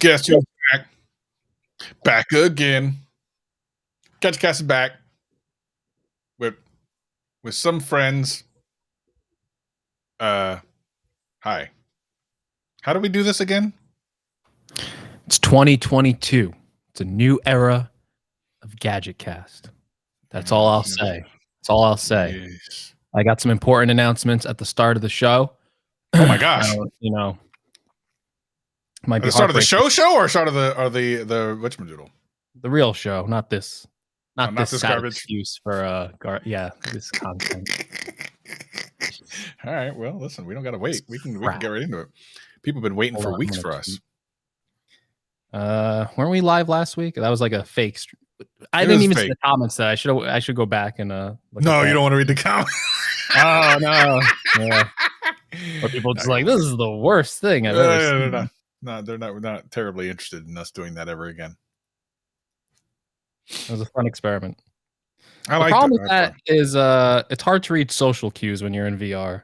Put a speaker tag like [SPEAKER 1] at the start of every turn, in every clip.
[SPEAKER 1] Guess who's back? Back again. Catch Cast is back with some friends. Hi. How do we do this again?
[SPEAKER 2] It's 2022. It's a new era of Gadget Cast. That's all I'll say. That's all I'll say.
[SPEAKER 1] Jeez.
[SPEAKER 2] I got some important announcements at the start of the show.
[SPEAKER 1] Oh my gosh!
[SPEAKER 2] Might be
[SPEAKER 1] the start of the show, or start of the whatchamdoodle?
[SPEAKER 2] The real show, not this. Not this
[SPEAKER 1] garbage
[SPEAKER 2] excuse for this content.
[SPEAKER 1] All right, well, listen, we don't gotta wait. We can get right into it. People have been waiting for weeks for us.
[SPEAKER 2] Weren't we live last week? That was like a fake. I didn't even see the comments. That I should go back and
[SPEAKER 1] no, you don't want to read the comments.
[SPEAKER 2] Oh no! Yeah. Or people just like, this is the worst thing I've ever seen.
[SPEAKER 1] No, they're not terribly interested in us doing that ever again.
[SPEAKER 2] It was a fun experiment.
[SPEAKER 1] The
[SPEAKER 2] problem with that is it's hard to read social cues when you're in VR.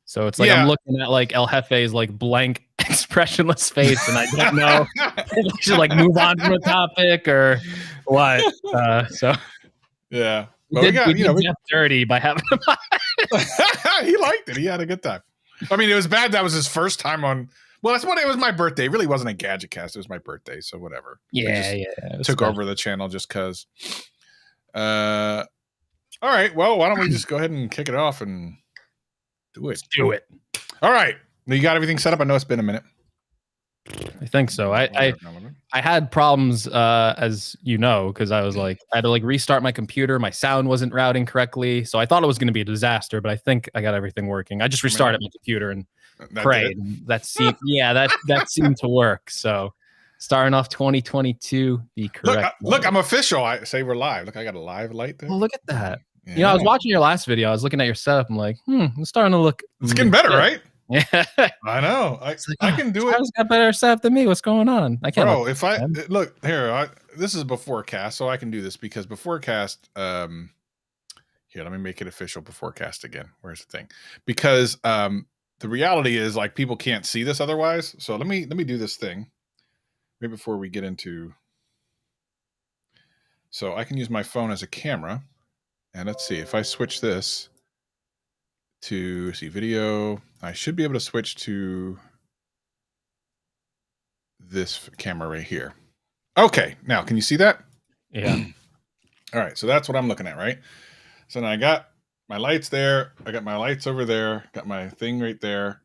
[SPEAKER 2] So it's like I'm looking at like El Jefe's like blank expressionless face, and I don't know if I should like move on from a topic or what.
[SPEAKER 1] Yeah.
[SPEAKER 2] We did Jeff dirty by having him on.
[SPEAKER 1] He liked it. He had a good time. I mean, it was bad. That was his first time on. Well, that's what it was. My birthday. It really wasn't a Gadget Cast. It was my birthday, so whatever.
[SPEAKER 2] Yeah.
[SPEAKER 1] Took over the channel just because. All right. Well, why don't we just go ahead and kick it off and do it?
[SPEAKER 2] Let's do it.
[SPEAKER 1] All right. You got everything set up? I know it's been a minute.
[SPEAKER 2] I think so. I had problems, as you know, because I was like, I had to like restart my computer. My sound wasn't routing correctly, so I thought it was going to be a disaster. But I think I got everything working. I just restarted my computer and prayed. That seemed, that seemed to work. So starting off 2022, be correct.
[SPEAKER 1] Look, I'm official. I say we're live. Look, I got a live light there.
[SPEAKER 2] Oh, look at that. Yeah. I was watching your last video. I was looking at your setup. I'm like, it's starting to look.
[SPEAKER 1] It's getting better, right?
[SPEAKER 2] Yeah,
[SPEAKER 1] I know. I can do it.
[SPEAKER 2] He's got better setup than me. What's going on? I can't.
[SPEAKER 1] Bro, if I look here, this is before cast, so I can do this because before cast. Here, let me make it official. Before cast again. Where's the thing? Because the reality is like people can't see this otherwise. So let me do this thing. Maybe before we get into. So I can use my phone as a camera, and let's see if I switch this. To see video, I should be able to switch to this camera right here. Okay, now can you see that?
[SPEAKER 2] Yeah.
[SPEAKER 1] All right, so that's what I'm looking at, right? So now I got my lights there. I got my lights over there. Got my thing right there.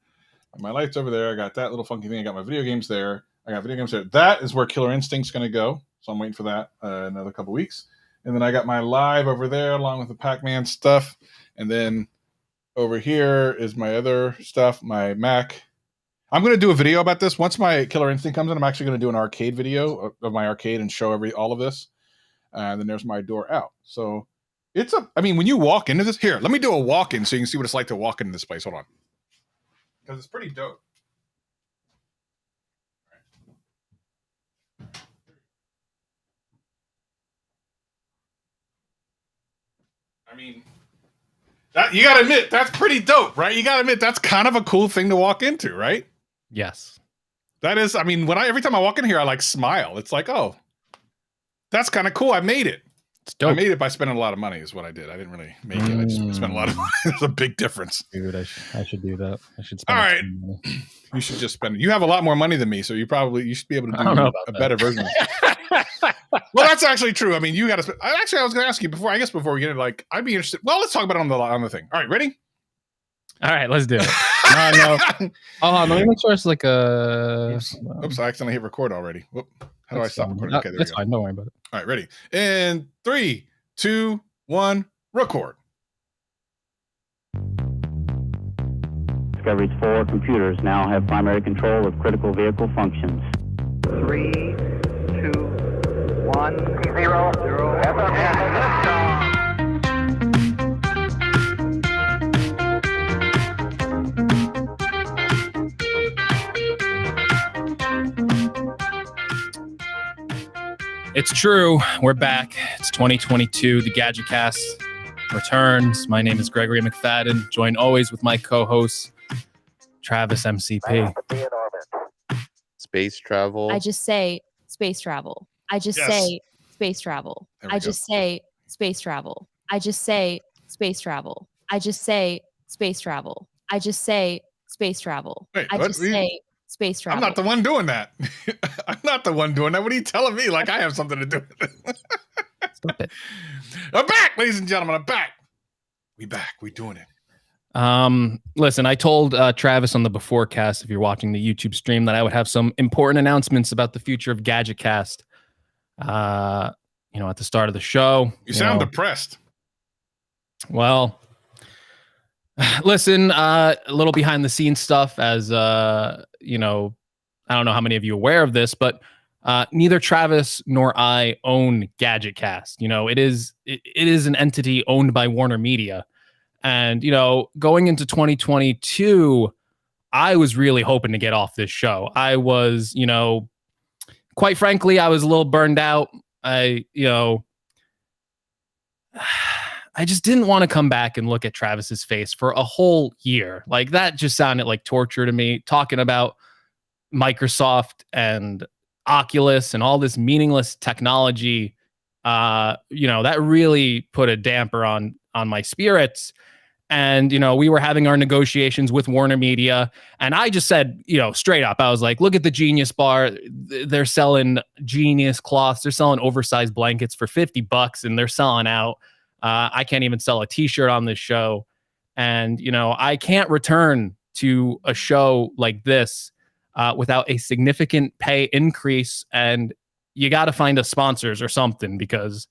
[SPEAKER 1] My lights over there. I got that little funky thing. I got my video games there. I got video games there. That is where Killer Instinct's going to go. So I'm waiting for that another couple weeks. And then I got my live over there along with the Pac-Man stuff. And then over here is my other stuff, my Mac. I'm going to do a video about this. Once my Killer Instinct comes in, I'm actually going to do an arcade video of my arcade and show all of this. And then there's my door out. So when you walk into this, here, let me do a walk-in so you can see what it's like to walk into this place. Hold on. Because it's pretty dope. I mean... you gotta admit, that's pretty dope, right? You gotta admit, that's kind of a cool thing to walk into, right?
[SPEAKER 2] Yes.
[SPEAKER 1] That is, I mean, every time I walk in here, I like smile. It's like, oh, that's kind of cool. I made it.
[SPEAKER 2] It's dope.
[SPEAKER 1] I made it by spending a lot of money is what I did. I didn't really make it. I just spent a lot of money. There's a big difference.
[SPEAKER 2] Dude, I should do that. I should spend
[SPEAKER 1] all right. You should just spend it. You have a lot more money than me, so you should be able to do a better version of it. Well, that's actually true. I mean, you got to. Actually, I was going to ask you before we get it. Like, I'd be interested. Well, let's talk about it on the thing. All right, ready?
[SPEAKER 2] All right, let's do it. No. Hold on, let me make sure it's like a.
[SPEAKER 1] Oops! I accidentally hit record already. Whoop! How do I stop recording? Okay, there
[SPEAKER 2] that's fine. Don't worry about it.
[SPEAKER 1] All right, ready? In 3, 2, 1, record.
[SPEAKER 3] Discovery's 4 computers now have primary control of critical vehicle functions.
[SPEAKER 4] 3, 2, 1, 0, 0.
[SPEAKER 2] It's true. We're back. It's 2022. The Gadget Cast returns. My name is Gregory McFadden, joined always with my co-host, Travis MCP.
[SPEAKER 5] space travel.
[SPEAKER 6] I just say space travel. I just
[SPEAKER 1] Yes.
[SPEAKER 6] say space travel.
[SPEAKER 1] There we
[SPEAKER 6] I
[SPEAKER 1] go.
[SPEAKER 6] just say space travel. I just say space travel. I just say space travel. I just say space travel.
[SPEAKER 1] Wait,
[SPEAKER 6] I
[SPEAKER 1] what?
[SPEAKER 6] just say space
[SPEAKER 1] I'm
[SPEAKER 6] travel.
[SPEAKER 1] not the one doing that. I'm not the one doing that. What are you telling me? Like I have something to do with it.
[SPEAKER 2] Stop it.
[SPEAKER 1] I'm back, ladies and gentlemen. I'm back. We back. We doing it.
[SPEAKER 2] Listen, I told Travis on the beforecast, if you're watching the YouTube stream, that I would have some important announcements about the future of GadgetCast. At the start of the show.
[SPEAKER 1] You sound depressed.
[SPEAKER 2] Well, listen, a little behind the scenes stuff, as I don't know how many of you are aware of this, but neither Travis nor I own GadgetCast. It is an entity owned by Warner Media. And, going into 2022, I was really hoping to get off this show. I was, quite frankly, I was a little burned out. I just didn't want to come back and look at Travis's face for a whole year. Like, that just sounded like torture to me, talking about Microsoft and Oculus and all this meaningless technology. That really put a damper on my spirits. And, we were having our negotiations with Warner Media. And I just said, straight up, I was like, look at the Genius Bar. They're selling Genius cloths. They're selling oversized blankets for $50 and they're selling out. I can't even sell a t-shirt on this show. And, I can't return to a show like this without a significant pay increase. And you got to find us sponsors or something because,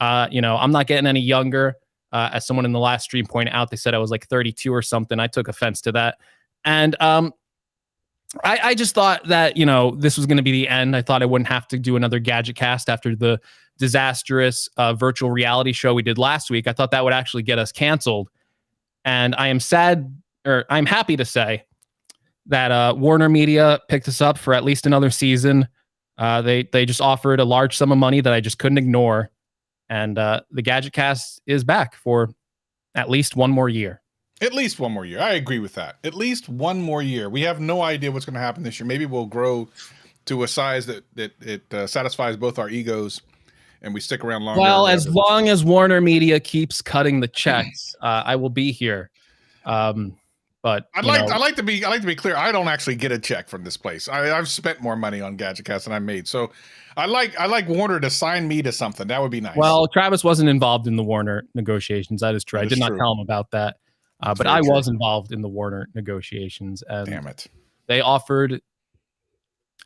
[SPEAKER 2] I'm not getting any younger. As someone in the last stream pointed out, they said I was like 32 or something. I took offense to that. And I just thought that, this was going to be the end. I thought I wouldn't have to do another GadgetCast after the disastrous virtual reality show we did last week. I thought that would actually get us canceled. And I'm happy to say that Warner Media picked us up for at least another season. They just offered a large sum of money that I just couldn't ignore. And the GadgetCast is back for at least one more year.
[SPEAKER 1] At least one more year. I agree with that. At least one more year. We have no idea what's going to happen this year. Maybe we'll grow to a size that it satisfies both our egos and we stick around longer.
[SPEAKER 2] Well, as long as Warner Media keeps cutting the checks, I will be here. But
[SPEAKER 1] I like to be clear. I don't actually get a check from this place. I've spent more money on GadgetCast than I made. So I like Warner to sign me to something. That would be nice.
[SPEAKER 2] Well, Travis wasn't involved in the Warner negotiations. That is true. I did not tell him about that. But I was involved in the Warner negotiations. And
[SPEAKER 1] damn it.
[SPEAKER 2] They offered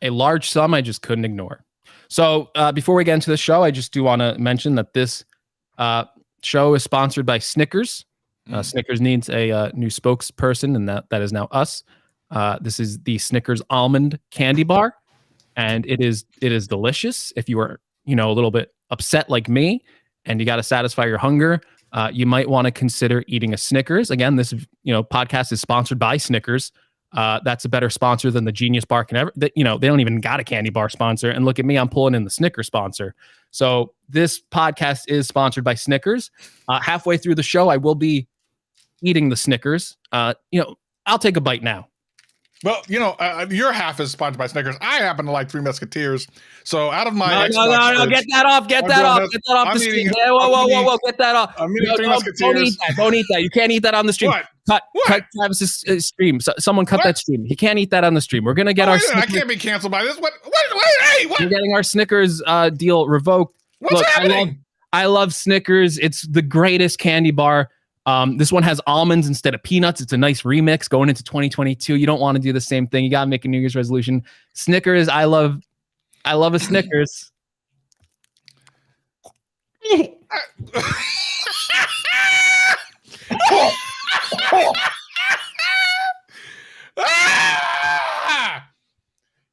[SPEAKER 2] a large sum I just couldn't ignore. So before we get into the show, I just do want to mention that this show is sponsored by Snickers. Snickers needs a new spokesperson, and that is now us. This is the Snickers almond candy bar, and it is delicious. If you are a little bit upset like me, and you got to satisfy your hunger, you might want to consider eating a Snickers. Again, this podcast is sponsored by Snickers. That's a better sponsor than the Genius Bar can ever. They don't even got a candy bar sponsor. And look at me, I'm pulling in the Snickers sponsor. So this podcast is sponsored by Snickers. Halfway through the show, I will be eating the Snickers. I'll take a bite now.
[SPEAKER 1] Well, your half is sponsored by Snickers. I happen to like Three Musketeers. So out of my
[SPEAKER 2] no, get that off the stream. Whoa, get that off.
[SPEAKER 1] I'm eating Three Musketeers.
[SPEAKER 2] Don't eat that. You can't eat that on the stream.
[SPEAKER 1] What?
[SPEAKER 2] Cut Travis's stream. Someone cut that stream. He can't eat that on the stream. We're gonna get our.
[SPEAKER 1] I can't be canceled by this. What? Hey, what?
[SPEAKER 2] We're getting our Snickers deal revoked.
[SPEAKER 1] What's happening?
[SPEAKER 2] I love Snickers. It's the greatest candy bar. This one has almonds instead of peanuts. It's a nice remix going into 2022. You don't want to do the same thing. You got to make a New Year's resolution. Snickers. I love a Snickers.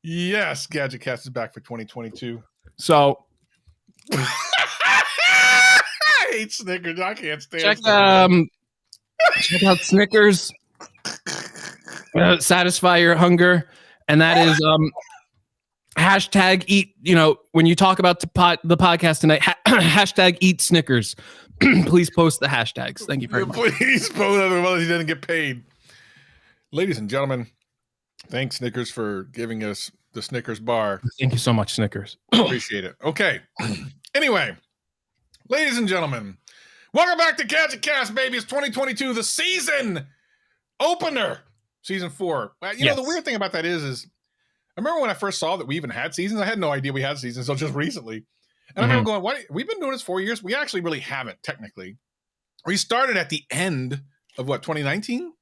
[SPEAKER 1] Yes, GadgetCast is back for 2022.
[SPEAKER 2] So
[SPEAKER 1] I hate Snickers. I can't stand
[SPEAKER 2] check out Snickers. Satisfy your hunger, and that is hashtag eat. When you talk about the podcast tonight, hashtag eat Snickers. Please post the hashtags. Thank you very much.
[SPEAKER 1] Please post, otherwise he doesn't get paid. Ladies and gentlemen, thanks Snickers for giving us the Snickers bar.
[SPEAKER 2] Thank you so much, Snickers.
[SPEAKER 1] Appreciate it. Okay. Anyway, ladies and gentlemen, welcome back to Gadget Cast, baby. It's 2022, the season opener, season 4. You know, the weird thing about that is I remember when I first saw that we even had seasons. I had no idea we had seasons until just recently. And I remember going, "What? We've been doing this 4 years? We actually really haven't, technically. We started at the end of what, 2019?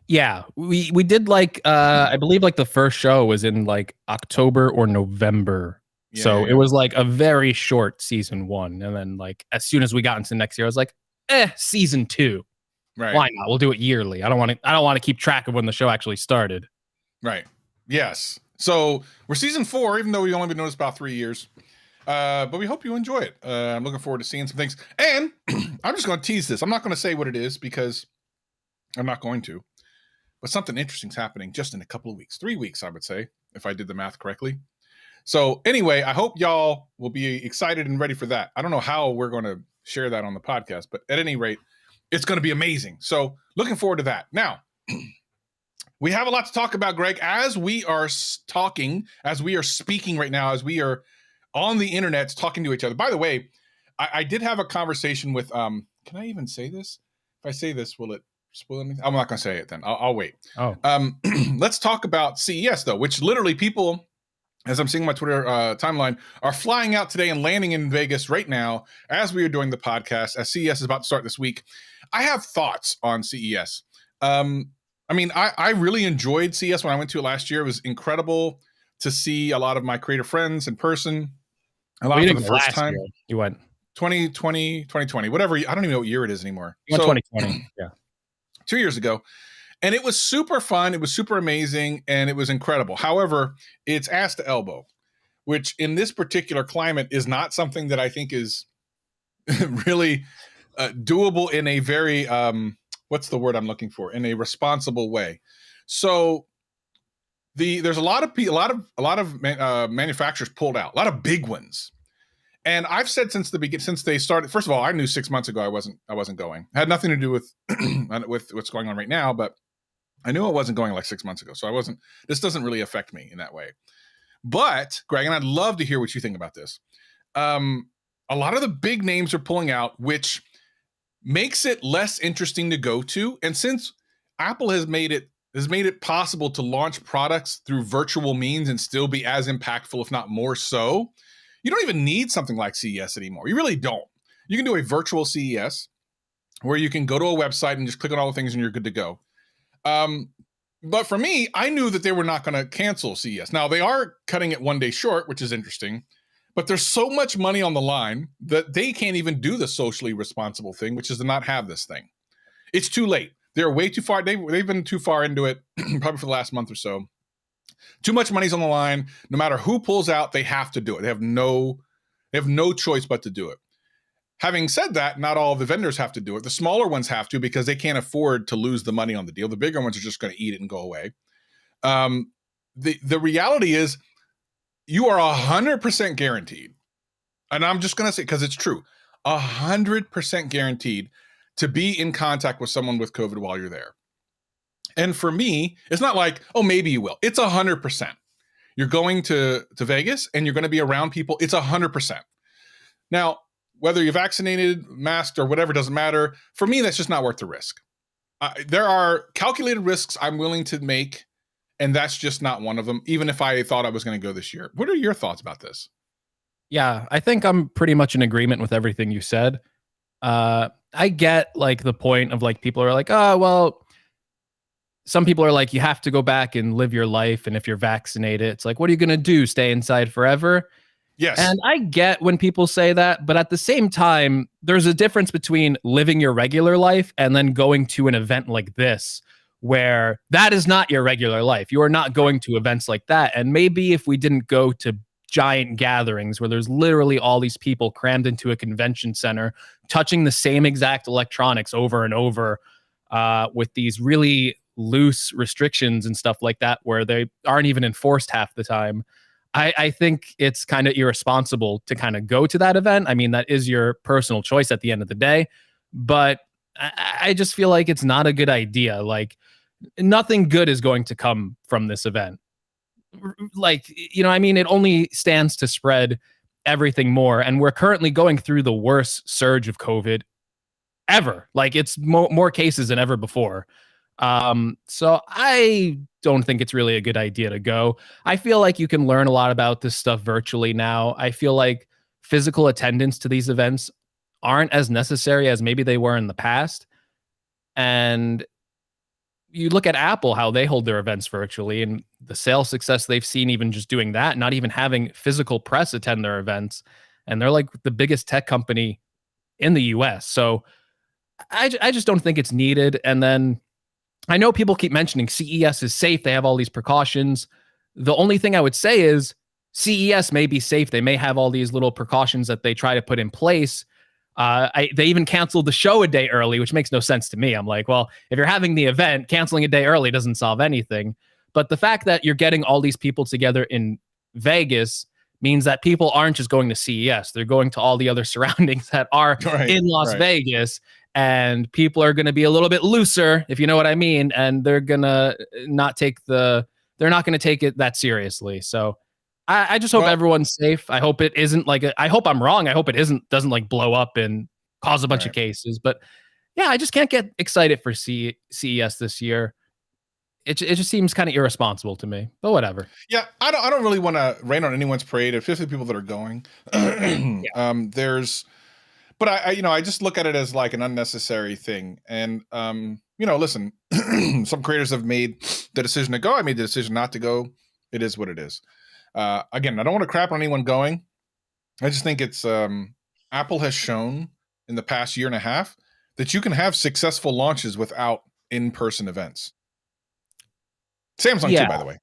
[SPEAKER 2] Yeah, we did like I believe like the first show was in like October or November. So it was like a very short season 1. And then like as soon as we got into next year, I was like, season 2.
[SPEAKER 1] Right.
[SPEAKER 2] Why not? We'll do it yearly. I don't want to keep track of when the show actually started.
[SPEAKER 1] Right. Yes. So we're season 4, even though we've only been doing this about 3 years. But we hope you enjoy it. I'm looking forward to seeing some things. And I'm just going to tease this. I'm not going to say what it is because I'm not going to. But something interesting's happening just in a couple of weeks. 3 weeks, I would say, if I did the math correctly. So anyway, I hope y'all will be excited and ready for that. I don't know how we're going to share that on the podcast, but at any rate, it's going to be amazing. So looking forward to that. Now, we have a lot to talk about, Greg, as we are talking, as we are speaking right now, as we are on the internet talking to each other. By the way, I did have a conversation with, can I even say this? If I say this, will it spoil anything? I'm not going to say it then. I'll wait.
[SPEAKER 2] Oh.
[SPEAKER 1] Let's talk about CES, though, which literally people, as I'm seeing my Twitter timeline, are flying out today and landing in Vegas right now as we are doing the podcast, as CES is about to start this week. I have thoughts on CES. I mean, I really enjoyed CES when I went to it last year. It was incredible to see a lot of my creative friends in person. A lot for the first time.
[SPEAKER 2] Year. You went
[SPEAKER 1] 2020, whatever. I don't even know what year it is anymore.
[SPEAKER 2] You went 2020. Yeah.
[SPEAKER 1] 2 years ago. And it was super fun. It was super amazing. And it was incredible. However, it's ass to elbow, which in this particular climate is not something that I think is really doable in a very, what's the word I'm looking for? In a responsible way. So there's a lot of manufacturers pulled out, a lot of big ones. And I've said since the beginning, since they started, first of all, I knew 6 months ago I wasn't going. It had nothing to do with with what's going on right now, but I knew I wasn't going like 6 months ago. So this doesn't really affect me in that way. But Greg, and I'd love to hear what you think about this. A lot of the big names are pulling out, which makes it less interesting to go to. And since Apple has made it possible to launch products through virtual means and still be as impactful, if not more so, you don't even need something like CES anymore. You really don't. You can do a virtual CES where you can go to a website and just click on all the things and you're good to go. But for me, I knew that they were not going to cancel CES. Now, they are cutting it 1 day short, which is interesting. But there's so much money on the line that they can't even do the socially responsible thing, which is to not have this thing. It's too late. They're way too far. They've been too far into it, probably for the last month or so. Too much money's on the line. No matter who pulls out, they have to do it. They have no choice but to do it. Having said that, not all of the vendors have to do it. The smaller ones have to because they can't afford to lose the money on the deal. The bigger ones are just going to eat it and go away. The reality is you are 100% guaranteed. And I'm just going to say, because it's true, 100% guaranteed to be in contact with someone with COVID while you're there. And for me, it's not like, oh, maybe you will. It's 100%. You're going to Vegas and you're going to be around people. It's 100%. Now, whether you're vaccinated, masked, or whatever, doesn't matter. For me, that's just not worth the risk. There are calculated risks I'm willing to make, and that's just not one of them, even if I thought I was going to go this year. What are your thoughts about this?
[SPEAKER 2] Yeah, I think I'm pretty much in agreement with everything you said. I get like the point of like people are like, oh, well, some people are like, you have to go back and live your life. And if you're vaccinated, it's like, what are you going to do? Stay inside forever?
[SPEAKER 1] Yes.
[SPEAKER 2] And I get when people say that, but at the same time, there's a difference between living your regular life and then going to an event like this, where that is not your regular life. You are not going to events like that. And maybe if we didn't go to giant gatherings where there's literally all these people crammed into a convention center, touching the same exact electronics over and over, with these really loose restrictions and stuff like that, where they aren't even enforced half the time. I think it's kind of irresponsible to kind of go to that event. I mean, that is your personal choice at the end of the day, but I just feel like it's not a good idea. Like, nothing good is going to come from this event. like, I mean, it only stands to spread everything more. And we're currently going through the worst surge of COVID ever. Like, it's more cases than ever before. So I don't think it's really a good idea to go. I feel like you can learn a lot about this stuff virtually now. I feel like physical attendance to these events aren't as necessary as maybe they were in the past. And you look at Apple, how they hold their events virtually, and the sales success they've seen even just doing that, not even having physical press attend their events. And they're like the biggest tech company in the US. So I just don't think it's needed. And then I know people keep mentioning CES is safe. They have all these precautions. The only thing I would say is CES may be safe. They may have all these little precautions that they try to put in place. They even canceled the show a day early, which makes no sense to me. I'm like, well, if you're having the event, canceling a day early doesn't solve anything. But the fact that you're getting all these people together in Vegas means that people aren't just going to CES. They're going to all the other surroundings that are in Las Vegas. And people are going to be a little bit looser, if you know what I mean. And they're going to not take they're not going to take it that seriously. So I just hope everyone's safe. I hope it isn't like, I hope I'm wrong. I hope it doesn't like blow up and cause a bunch of cases. But yeah, I just can't get excited for CES this year. It just seems kind of irresponsible to me, but whatever.
[SPEAKER 1] Yeah, I don't really want to rain on anyone's parade, especially people that are going. But I just look at it as like an unnecessary thing. And, listen, some creators have made the decision to go. I made the decision not to go. It is what it is. Again, I don't want to crap on anyone going. I just think it's Apple has shown in the past year and a half that you can have successful launches without in-person events. Samsung too, by the way.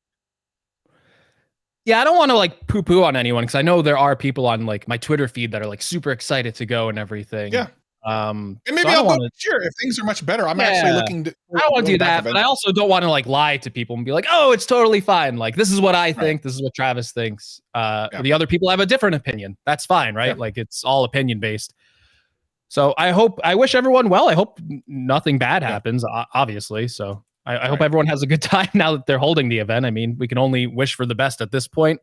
[SPEAKER 2] Yeah, I don't want to like poo-poo on anyone because I know there are people on like my Twitter feed that are like super excited to go and everything.
[SPEAKER 1] Yeah. And maybe I'll go sure if things are much better. I'm actually looking to
[SPEAKER 2] I don't want to do that, but I also don't want to like lie to people and be like, oh, it's totally fine. Like, this is what I think, this is what Travis thinks. The other people have a different opinion. That's fine, right? Like, it's all opinion based. So I wish everyone well. I hope nothing bad happens, obviously. So I hope everyone has a good time now that they're holding the event. I mean, we can only wish for the best at this point.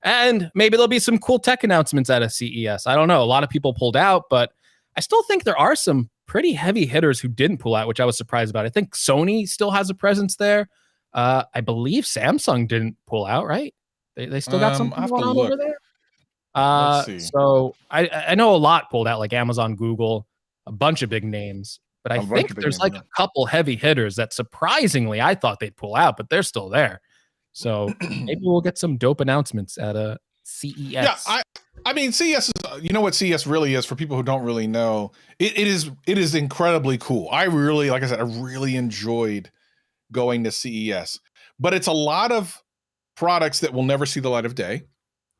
[SPEAKER 2] And maybe there'll be some cool tech announcements at a CES. I don't know. A lot of people pulled out, but I still think there are some pretty heavy hitters who didn't pull out, which I was surprised about. I think Sony still has a presence there. I believe Samsung didn't pull out, right? They still got something going on over there. Let's see. So I know a lot pulled out, like Amazon, Google, a bunch of big names. But I think there's like a couple heavy hitters that surprisingly I thought they'd pull out, but they're still there. So maybe we'll get some dope announcements at a CES.
[SPEAKER 1] Yeah, I mean, CES is, you know what CES really is for people who don't really know. It is incredibly cool. I really, like I said, I really enjoyed going to CES. But it's a lot of products that will never see the light of day,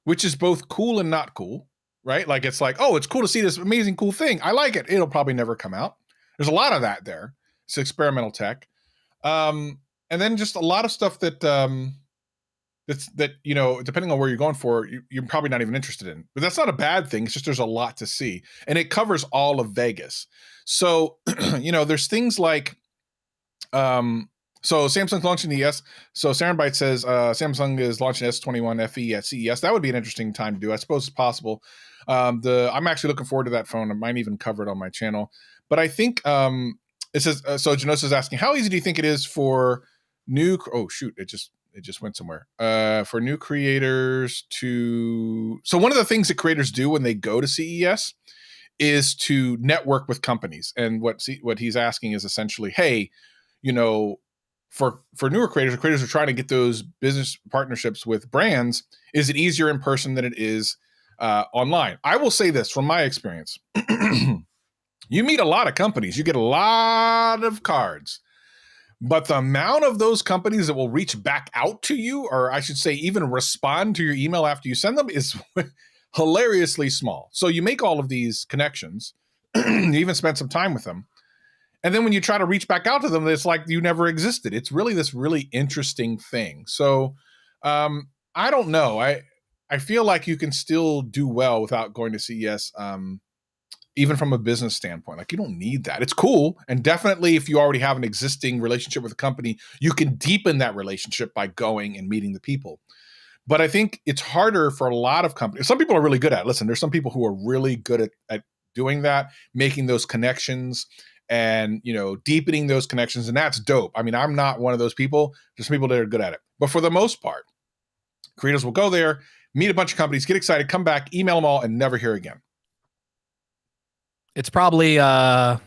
[SPEAKER 1] which is both cool and not cool, right? Like, it's like, oh, it's cool to see this amazing cool thing. I like it. It'll probably never come out. There's a lot of that there. It's experimental tech. And then just a lot of stuff that depending on where you're going for, you're probably not even interested in. But that's not a bad thing. It's just there's a lot to see. And it covers all of Vegas. So, there's things like, so Samsung's launching the S. So Sarenbyte says Samsung is launching S21 FE at CES. That would be an interesting time to do. I suppose it's possible. I'm actually looking forward to that phone. I might even cover it on my channel. But I think it says, so Janosa is asking, how easy do you think it is for new, it just went somewhere. For new creators to, so one of the things that creators do when they go to CES is to network with companies. And what he's asking is essentially, hey, for newer creators or creators who are trying to get those business partnerships with brands, is it easier in person than it is online? I will say this from my experience. You meet a lot of companies, you get a lot of cards, but the amount of those companies that will reach back out to you, or I should say even respond to your email after you send them, is hilariously small. So you make all of these connections, you even spend some time with them. And then when you try to reach back out to them, it's like you never existed. It's really this really interesting thing. So I don't know. I feel like you can still do well without going to CES, even from a business standpoint. Like, you don't need that. It's cool. And definitely if you already have an existing relationship with a company, you can deepen that relationship by going and meeting the people. But I think it's harder for a lot of companies. Some people are really good at it. Listen, there's some people who are really good at doing that, making those connections and, you know, deepening those connections. And that's dope. I mean, I'm not one of those people. There's people that are good at it. But for the most part, creators will go there, meet a bunch of companies, get excited, come back, email them all, and never hear again.
[SPEAKER 2] It's probably a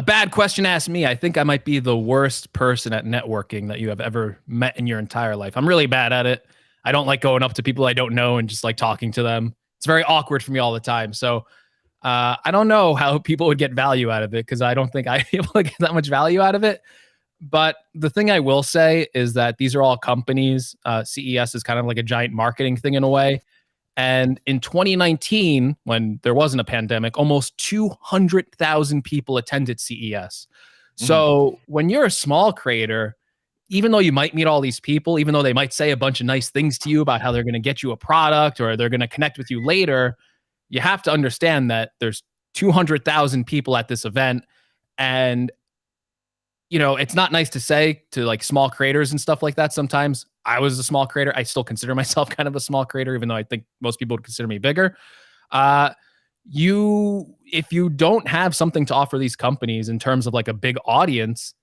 [SPEAKER 2] bad question to ask me. I think I might be the worst person at networking that you have ever met in your entire life. I'm really bad at it. I don't like going up to people I don't know and just like talking to them. It's very awkward for me all the time. So I don't know how people would get value out of it because I don't think I'd be able to get that much value out of it. But the thing I will say is that these are all companies. CES is kind of like a giant marketing thing in a way. And in 2019, when there wasn't a pandemic, almost 200,000 people attended CES. So when you're a small creator, even though you might meet all these people, even though they might say a bunch of nice things to you about how they're going to get you a product or they're going to connect with you later, you have to understand that there's 200,000 people at this event. And, you know, it's not nice to say to like small creators and stuff like that. Sometimes I was a small creator. I still consider myself kind of a small creator, even though I think most people would consider me bigger. If you don't have something to offer these companies in terms of like a big audience,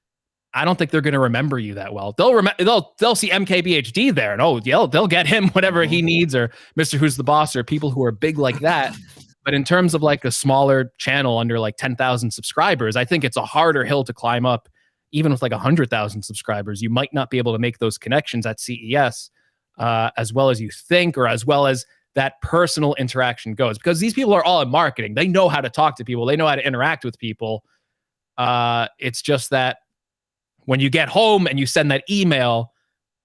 [SPEAKER 2] I don't think they're going to remember you that well. They'll see MKBHD there, and they'll get him whatever he needs, or Mr. Who's the Boss, or people who are big like that. But in terms of like a smaller channel under like 10,000 subscribers, I think it's a harder hill to climb up. Even with like 100,000 subscribers, you might not be able to make those connections at CES as well as you think, or as well as that personal interaction goes. Because these people are all in marketing. They know how to talk to people. They know how to interact with people. It's just that when you get home and you send that email,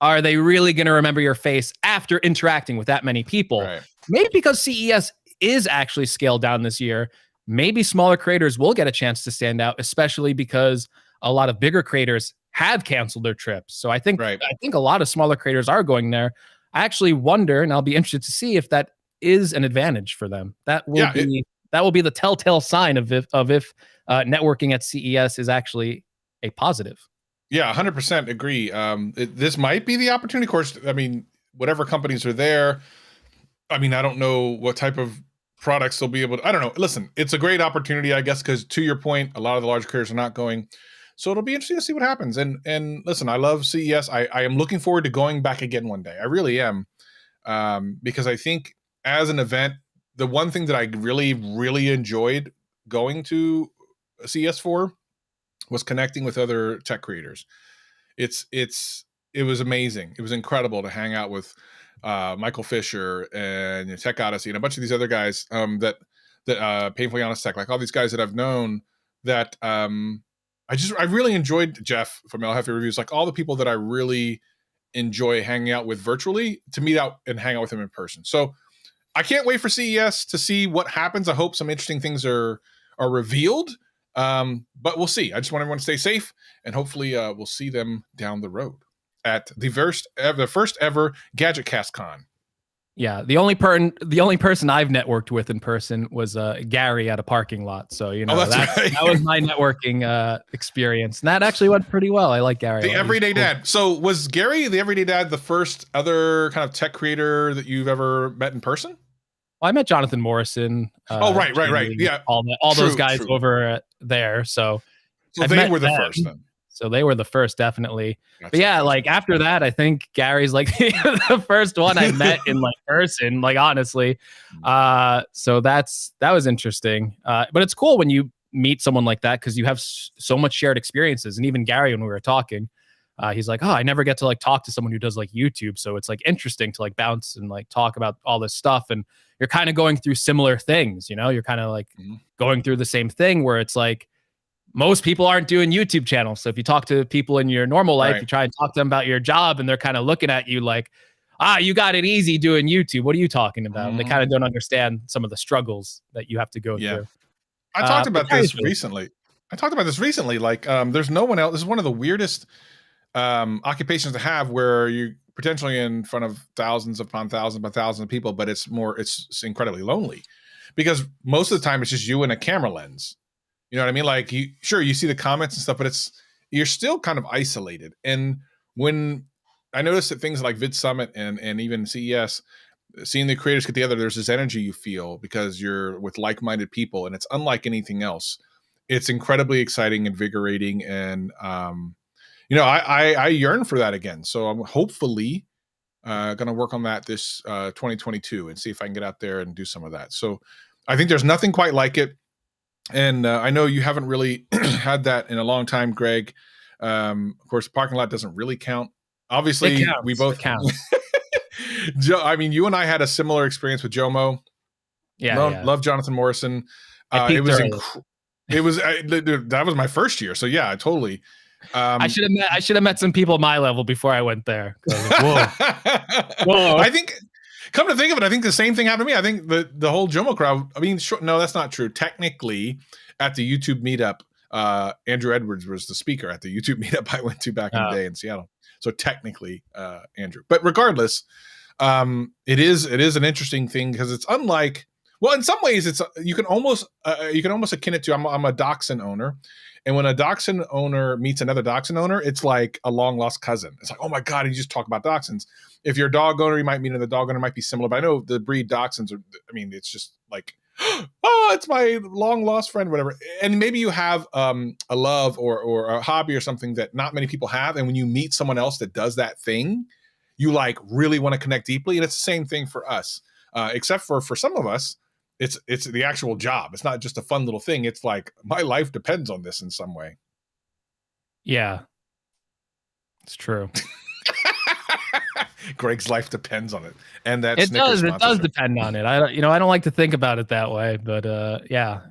[SPEAKER 2] are they really going to remember your face after interacting with that many people?
[SPEAKER 1] Right.
[SPEAKER 2] Maybe because CES is actually scaled down this year, maybe smaller creators will get a chance to stand out, especially because a lot of bigger creators have canceled their trips. So I think a lot of smaller creators are going there. I actually wonder, and I'll be interested to see if that is an advantage for them. That will be the telltale sign of if networking at CES is actually a positive.
[SPEAKER 1] Yeah, 100% agree. This might be the opportunity. Of course, I mean, whatever companies are there, I mean, I don't know what type of products they'll be able to, I don't know. Listen, it's a great opportunity, I guess, because to your point, a lot of the large creators are not going. So it'll be interesting to see what happens. And listen, I love CES. I am looking forward to going back again one day. I really am. Because I think as an event, the one thing that I really, really enjoyed going to CES for was connecting with other tech creators. It was amazing. It was incredible to hang out with Michael Fisher and Tech Odyssey and a bunch of these other guys that Painfully Honest Tech, like all these guys that I've known that I really enjoyed Jeff from El Jefe Reviews, like all the people that I really enjoy hanging out with virtually, to meet out and hang out with them in person. So I can't wait for CES to see what happens. I hope some interesting things are revealed. But we'll see. I just want everyone to stay safe, and hopefully we'll see them down the road at the first ever Gadget Cast Con.
[SPEAKER 2] Yeah, the only person I've networked with in person was Gary at a parking lot. So that was my networking experience, and that actually went pretty well. I like Gary.
[SPEAKER 1] The Everyday Dad. So was Gary, the Everyday Dad, the first other kind of tech creator that you've ever met in person?
[SPEAKER 2] Well, I met Jonathan Morrison.
[SPEAKER 1] Right. Yeah,
[SPEAKER 2] all those guys over there. So
[SPEAKER 1] they were the first then.
[SPEAKER 2] So they were the first, definitely. But yeah, like after that, I think Gary's like the first one I met in like person, like honestly. So that was interesting. But it's cool when you meet someone like that because you have so much shared experiences. And even Gary, when we were talking, he's like, oh, I never get to like talk to someone who does like YouTube. So it's like interesting to like bounce and like talk about all this stuff. And you're kind of going through similar things, you're kind of like going through the same thing where it's like, most people aren't doing YouTube channels. So if you talk to people in your normal life, you try and talk to them about your job and they're kind of looking at you like, you got it easy doing YouTube. What are you talking about? And they kind of don't understand some of the struggles that you have to go through.
[SPEAKER 1] I talked about this recently. Like, there's no one else. This is one of the weirdest occupations to have where you potentially in front of thousands upon thousands of people, but it's incredibly lonely because most of the time it's just you and a camera lens. You know what I mean? Like you see the comments and stuff, but you're still kind of isolated. And when I noticed that things like Vid Summit and even CES, seeing the creators get together, there's this energy you feel because you're with like-minded people, and it's unlike anything else. It's incredibly exciting, invigorating, and I yearn for that again. So I'm hopefully going to work on that this 2022 and see if I can get out there and do some of that. So I think there's nothing quite like it. And I know you haven't really had that in a long time, Greg. Of course, parking lot doesn't really count. Obviously, we both
[SPEAKER 2] count.
[SPEAKER 1] Joe, I mean, you and I had a similar experience with Jomo.
[SPEAKER 2] Yeah,
[SPEAKER 1] Love Jonathan Morrison.
[SPEAKER 2] It
[SPEAKER 1] was that was my first year, so yeah, I totally.
[SPEAKER 2] I should have met some people at my level before I went there. Whoa.
[SPEAKER 1] I think, come to think of it, I think the same thing happened to me. I think the whole Jomo crowd. I mean, no, that's not true. Technically, at the YouTube meetup, Andrew Edwards was the speaker at the YouTube meetup I went to back in the day in Seattle. So technically, Andrew. But regardless, it is an interesting thing because it's unlike. Well, in some ways, it's you can almost akin it to. I'm a dachshund owner, and when a dachshund owner meets another dachshund owner, it's like a long lost cousin. It's like, oh my god, you just talk about dachshunds. If you're a dog owner, you might meet another dog owner, might be similar. But I know the breed dachshunds are. I mean, it's just like, oh, it's my long lost friend, whatever. And maybe you have a love or a hobby or something that not many people have, and when you meet someone else that does that thing, you like really want to connect deeply. And it's the same thing for us, except for some of us. It's the actual job. It's not just a fun little thing. It's like my life depends on this in some way.
[SPEAKER 2] Yeah, it's true.
[SPEAKER 1] Greg's life depends on it, and that
[SPEAKER 2] it does. It does depend on it. I don't like to think about it that way, but yeah,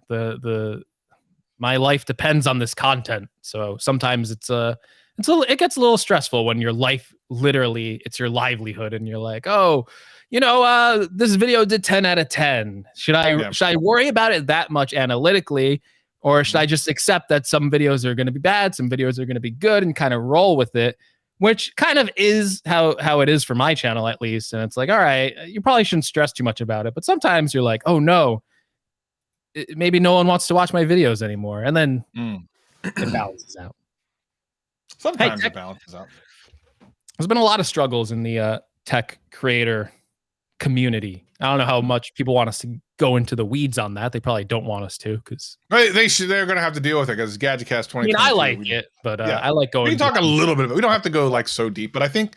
[SPEAKER 2] my life depends on this content. So sometimes it gets a little stressful when your life literally it's your livelihood, and you're like, oh. This video did 10 out of 10. Should I worry about it that much analytically, or should I just accept that some videos are going to be bad, some videos are going to be good, and kind of roll with it, which kind of is how it is for my channel, at least. And it's like, all right, you probably shouldn't stress too much about it. But sometimes you're like, oh no, maybe no one wants to watch my videos anymore. And then it balances out.
[SPEAKER 1] Sometimes it balances out.
[SPEAKER 2] There's been a lot of struggles in the tech creator community. I don't know how much people want us to go into the weeds on that. They probably don't want us to, because
[SPEAKER 1] they're going to have to deal with it because it's GadgetCast 2022.
[SPEAKER 2] I mean, I like it, but I like going.
[SPEAKER 1] We can talk a little bit. We don't have to go like so deep, but I think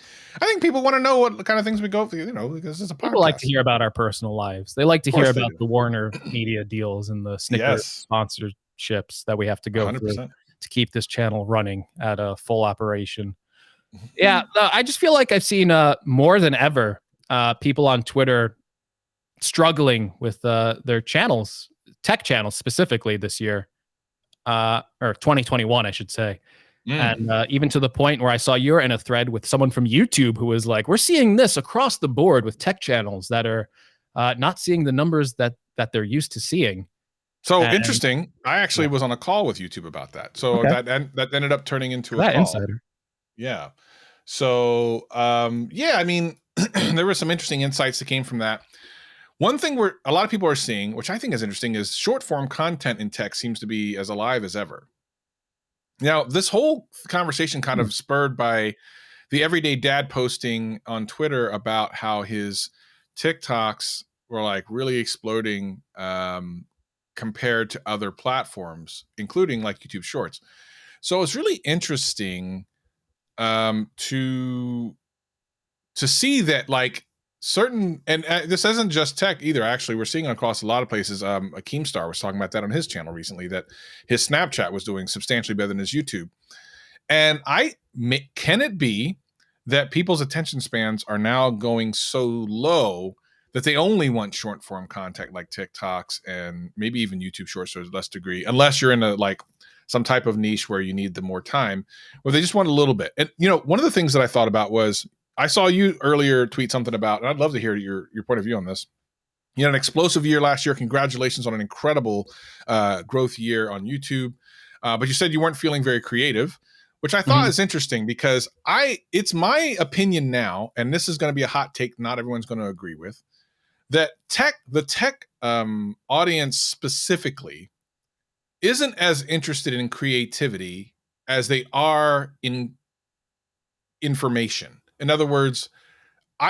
[SPEAKER 1] people want to know what kind of things we go through. Because it's a podcast.
[SPEAKER 2] People like to hear about our personal lives. They like to hear about the Warner Media deals and the Snickers sponsorships that we have to go 100%. Through to keep this channel running at a full operation. Yeah, I just feel like I've seen more than ever. People on Twitter struggling with their channels, tech channels specifically this year, or 2021, I should say. And even to the point where I saw you're in a thread with someone from YouTube who was like, we're seeing this across the board with tech channels that are not seeing the numbers that they're used to seeing.
[SPEAKER 1] So interesting. I actually was on a call with YouTube about that. So that ended up turning into a call.
[SPEAKER 2] Insider.
[SPEAKER 1] Yeah. So, I mean, there were some interesting insights that came from that. One thing where a lot of people are seeing, which I think is interesting, is short form content in tech seems to be as alive as ever. Now, this whole conversation kind of spurred by the everyday dad posting on Twitter about how his TikToks were like really exploding compared to other platforms, including like YouTube Shorts. So it's really interesting to see that like certain, and this isn't just tech either. Actually, we're seeing across a lot of places. Keemstar was talking about that on his channel recently, that his Snapchat was doing substantially better than his YouTube. And can it be that people's attention spans are now going so low that they only want short form content like TikToks and maybe even YouTube Shorts to a less degree, unless you're in a like some type of niche where you need the more time, where they just want a little bit. And one of the things that I thought about was, I saw you earlier tweet something about, and I'd love to hear your point of view on this. You had an explosive year last year. Congratulations on an incredible growth year on YouTube. But you said you weren't feeling very creative, which I thought is interesting because it's my opinion now, and this is going to be a hot take not everyone's going to agree with, that the tech audience specifically isn't as interested in creativity as they are in information. In other words,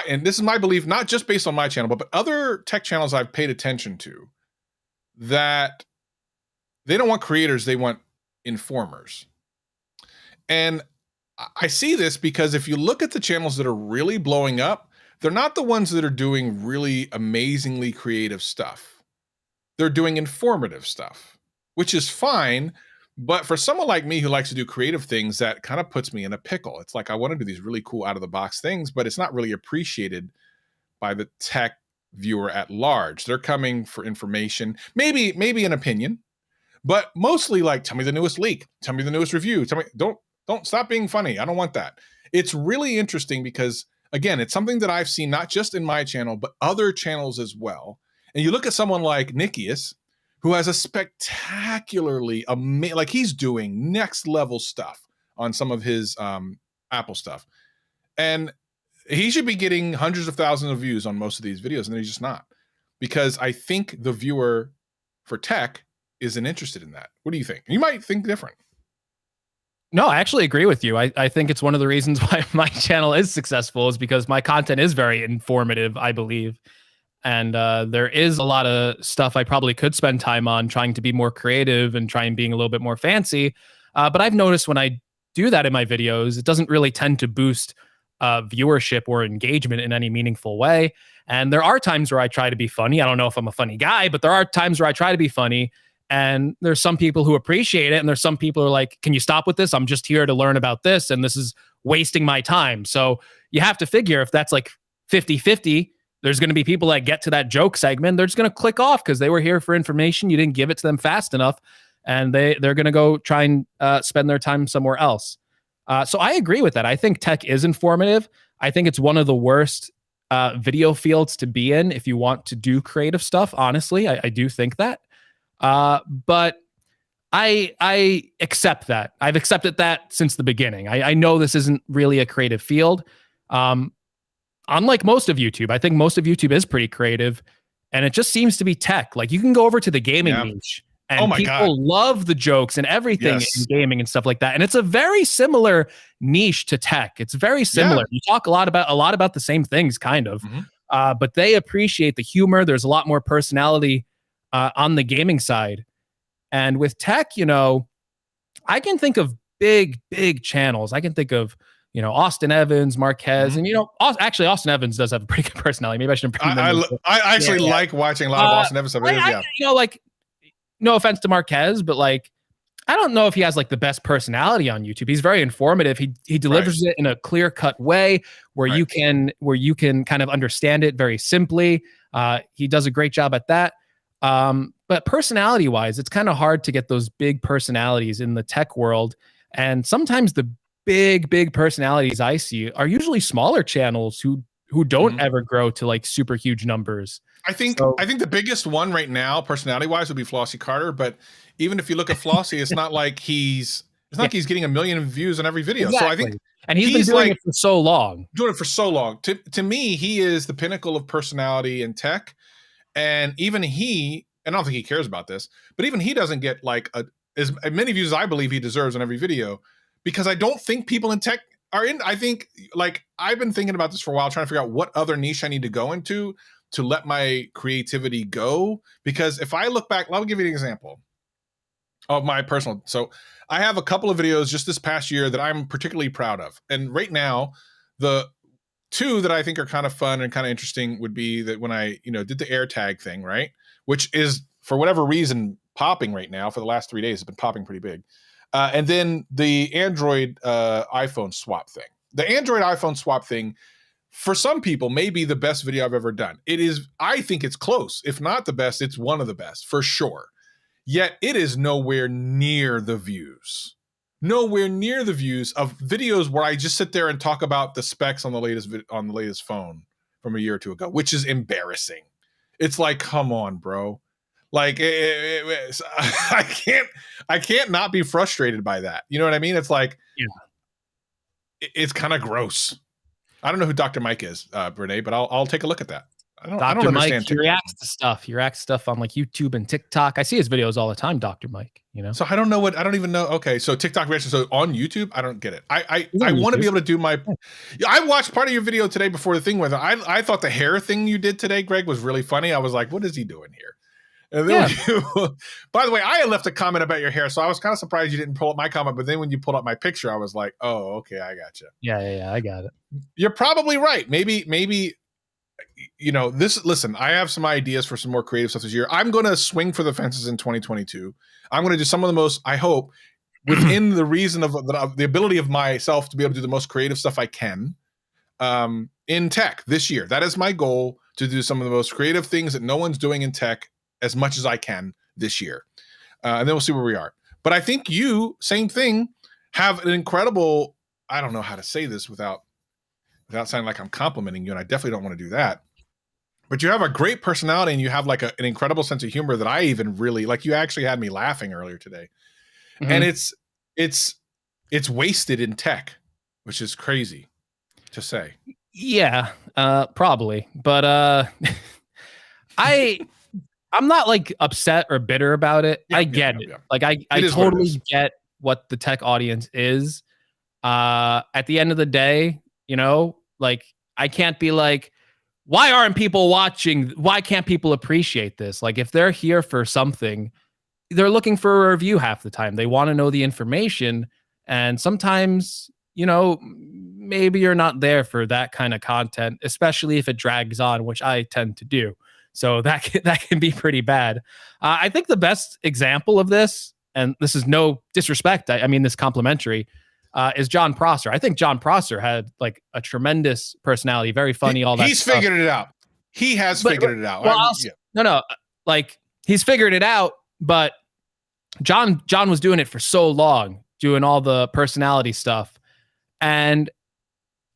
[SPEAKER 1] and this is my belief, not just based on my channel, but other tech channels I've paid attention to, that they don't want creators, they want informers. And I see this because if you look at the channels that are really blowing up, they're not the ones that are doing really amazingly creative stuff. They're doing informative stuff, which is fine. But for someone like me who likes to do creative things, that kind of puts me in a pickle. It's like I want to do these really cool out of the box things, but it's not really appreciated by the tech viewer at large. They're coming for information, maybe an opinion, but mostly like, tell me the newest leak, tell me the newest review, tell me, don't stop being funny. I don't want that. It's really interesting because, again, it's something that I've seen not just in my channel, but other channels as well. And you look at someone like Nikius, who has a spectacularly amazing, like he's doing next level stuff on some of his Apple stuff. And he should be getting hundreds of thousands of views on most of these videos, and he's just not. Because I think the viewer for tech isn't interested in that. What do you think? You might think different.
[SPEAKER 2] No, I actually agree with you. I think it's one of the reasons why my channel is successful is because my content is very informative, I believe. And there is a lot of stuff I probably could spend time on trying to be more creative and trying being a little bit more fancy. But I've noticed when I do that in my videos, it doesn't really tend to boost viewership or engagement in any meaningful way. And there are times where I try to be funny. I don't know if I'm a funny guy, but there are times where I try to be funny. And there's some people who appreciate it. And there's some people who are like, can you stop with this? I'm just here to learn about this. And this is wasting my time. So you have to figure if that's like 50-50, there's going to be people that get to that joke segment. They're just going to click off because they were here for information. You didn't give it to them fast enough. And they're going to go try and spend their time somewhere else. So I agree with that. I think tech is informative. I think it's one of the worst video fields to be in if you want to do creative stuff. Honestly, I do think that. But I accept that. I've accepted that since the beginning. I know this isn't really a creative field. Unlike most of YouTube, I think most of YouTube is pretty creative, and it just seems to be tech. Like you can go over to the gaming niche, and people love the jokes and everything in gaming and stuff like that. And it's a very similar niche to tech. It's very similar. You talk a lot about the same things, kind of, but they appreciate the humor. There's a lot more personality on the gaming side. And with tech, you know, I can think of big channels. I can think of, you know, Austin Evans, Marquez, and, you know, actually Austin Evans does have a pretty good personality. Maybe I should improve
[SPEAKER 1] I actually like watching a lot of Austin Evans stuff.
[SPEAKER 2] You know, like, no offense to Marquez, but like, I don't know if he has like the best personality on YouTube. He's very informative. He delivers it in a clear-cut way where you can kind of understand it very simply. He does a great job at that. But personality-wise, it's kind of hard to get those big personalities in the tech world. And sometimes the big personalities I see are usually smaller channels who don't ever grow to like super huge numbers.
[SPEAKER 1] I think the biggest one right now, personality-wise, would be Flossie Carter. But even if you look at Flossie, it's not like he's getting 1 million views on every video.
[SPEAKER 2] Exactly.
[SPEAKER 1] So I think,
[SPEAKER 2] and he's been doing it for so long.
[SPEAKER 1] To me, he is the pinnacle of personality in tech. And even he, and I don't think he cares about this, but even he doesn't get like as many views as I believe he deserves on every video, because I don't think people in tech are in. I think, like, I've been thinking about this for a while, trying to figure out what other niche I need to go into to let my creativity go. Because if I look back, let me give you an example of my personal. So I have a couple of videos just this past year that I'm particularly proud of. And right now, the two that I think are kind of fun and kind of interesting would be that when I, you know, did the AirTag thing, right? Which is, for whatever reason, popping right now for the last 3 days. It's been popping pretty big. And then the Android iPhone swap thing. The Android iPhone swap thing, for some people, may be the best video I've ever done. It is, I think it's close. If not the best, it's one of the best, for sure. Yet it is nowhere near the views. Nowhere near the views of videos where I just sit there and talk about the specs on the latest phone from a year or two ago, which is embarrassing. It's like, come on, bro. Like, I can't not be frustrated by that. You know what I mean? It's like, it's kind of gross. I don't know who Dr. Mike is, Renee, but I'll take a look at that. I don't understand
[SPEAKER 2] Mike, he reacts to stuff. He reacts to stuff on like YouTube and TikTok. I see his videos all the time, Dr. Mike, you know?
[SPEAKER 1] So I don't even know. Okay, so TikTok reaction. So on YouTube, I don't get it. I
[SPEAKER 2] He's on
[SPEAKER 1] want to be
[SPEAKER 2] YouTube.
[SPEAKER 1] able to do my. Yeah, I watched part of your video today before the thing went. I thought the hair thing you did today, Greg, was really funny. I was like, what is he doing here? And then by the way, I had left a comment about your hair, so I was kind of surprised you didn't pull up my comment. But then when you pulled up my picture, I was like, oh, okay, I got you.
[SPEAKER 2] Yeah, I got it.
[SPEAKER 1] You're probably right. Maybe. You know, listen, I have some ideas for some more creative stuff this year. I'm going to swing for the fences in 2022. I'm going to do some of the most, I hope, within the reason of the ability of myself to be able to do the most creative stuff I can in tech this year. That is my goal, to do some of the most creative things that no one's doing in tech as much as I can this year. And then we'll see where we are. But I think you, same thing, have an incredible, I don't know how to say this without sounding like I'm complimenting you, and I definitely don't want to do that. But you have a great personality, and you have like an incredible sense of humor that I even really like. You actually had me laughing earlier today, and it's wasted in tech, which is crazy to say.
[SPEAKER 2] Yeah, probably, but I'm not like upset or bitter about it. I get it. Like I totally get what the tech audience is. At the end of the day, you know, like I can't be like, why aren't people watching? Why can't people appreciate this? Like if they're here for something, they're looking for a review half the time. They want to know the information. And sometimes, you know, maybe you're not there for that kind of content, especially if it drags on, which I tend to do. So that can be pretty bad. I think the best example of this, and this is no disrespect, I mean this complimentary, is John Prosser. I think John Prosser had like a tremendous personality, very funny, all that
[SPEAKER 1] He's
[SPEAKER 2] stuff.
[SPEAKER 1] figured it out. He has figured it out.
[SPEAKER 2] Well, no, like he's figured it out, but John was doing it for so long, doing all the personality stuff. And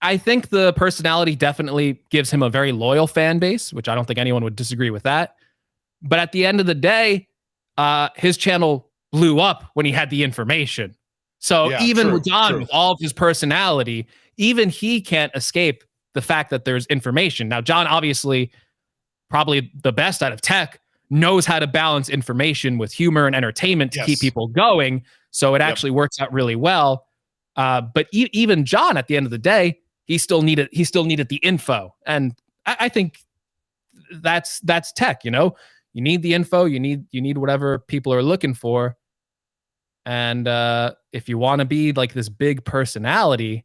[SPEAKER 2] I think the personality definitely gives him a very loyal fan base, which I don't think anyone would disagree with that. But at the end of the day, his channel blew up when he had the information. So even with John, with all of his personality, even he can't escape the fact that there's information. Now, John, obviously, probably the best out of tech, knows how to balance information with humor and entertainment to keep people going. So it actually works out really well. But even John, at the end of the day, he still needed the info. And I think that's tech, you know? You need the info, you need whatever people are looking for. And if you want to be like this big personality,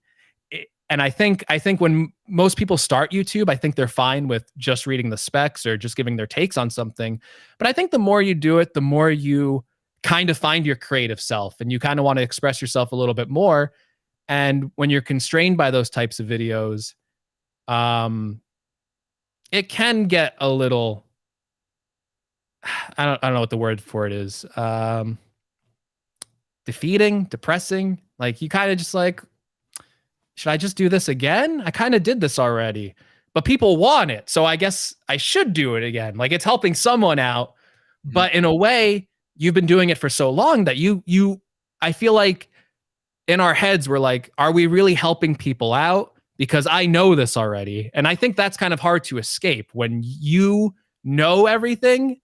[SPEAKER 2] and I think when most people start YouTube, I think they're fine with just reading the specs or just giving their takes on something. But I think the more you do it, the more you kind of find your creative self, and you kind of want to express yourself a little bit more. And when you're constrained by those types of videos, it can get a little, I don't know what the word for it is. Defeating, depressing. Like you kind of just like, should I just do this again? I kind of did this already, but people want it. So I guess I should do it again. Like it's helping someone out, but in a way you've been doing it for so long that I feel like in our heads, we're like, are we really helping people out? Because I know this already. And I think that's kind of hard to escape when you know everything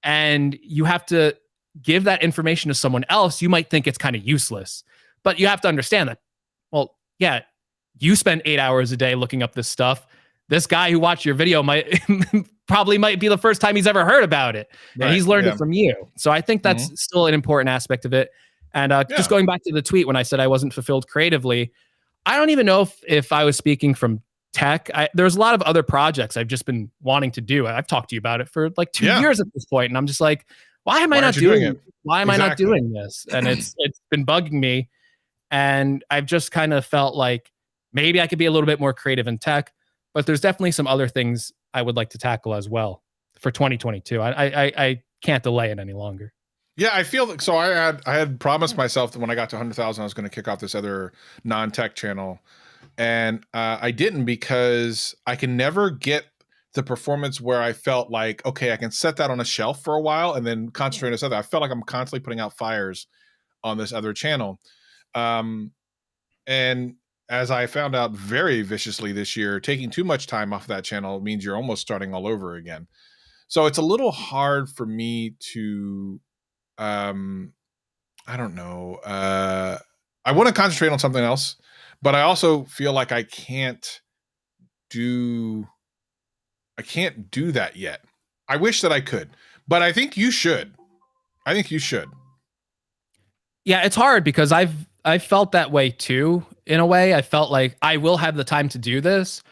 [SPEAKER 2] and you have to give that information to someone else. You might think it's kind of useless, but you have to understand that, well, yeah, you spend 8 hours a day looking up this stuff. This guy who watched your video might be the first time he's ever heard about it. Right. And he's learned it from you. So I think that's still an important aspect of it. And just going back to the tweet when I said I wasn't fulfilled creatively, I don't even know if I was speaking from tech. There's a lot of other projects I've just been wanting to do. I've talked to you about it for like 2 years at this point, and I'm just like, why am I not doing it? Why am I not doing this? And it's been bugging me. And I've just kind of felt like maybe I could be a little bit more creative in tech, but there's definitely some other things I would like to tackle as well for 2022. I can't delay it any longer.
[SPEAKER 1] Yeah, I feel like, so I had promised myself that when I got to 100,000, I was going to kick off this other non-tech channel. And I didn't, because I can never get the performance where I felt like, okay, I can set that on a shelf for a while and then concentrate on this other. I felt like I'm constantly putting out fires on this other channel. And as I found out very viciously this year, taking too much time off that channel means you're almost starting all over again. So it's a little hard for me to, I don't know. I want to concentrate on something else, but I also feel like I can't do that yet. I wish that I could, but I think you should. I think you should.
[SPEAKER 2] Yeah, it's hard because I've felt that way too. In a way, I felt like I will have the time to do this.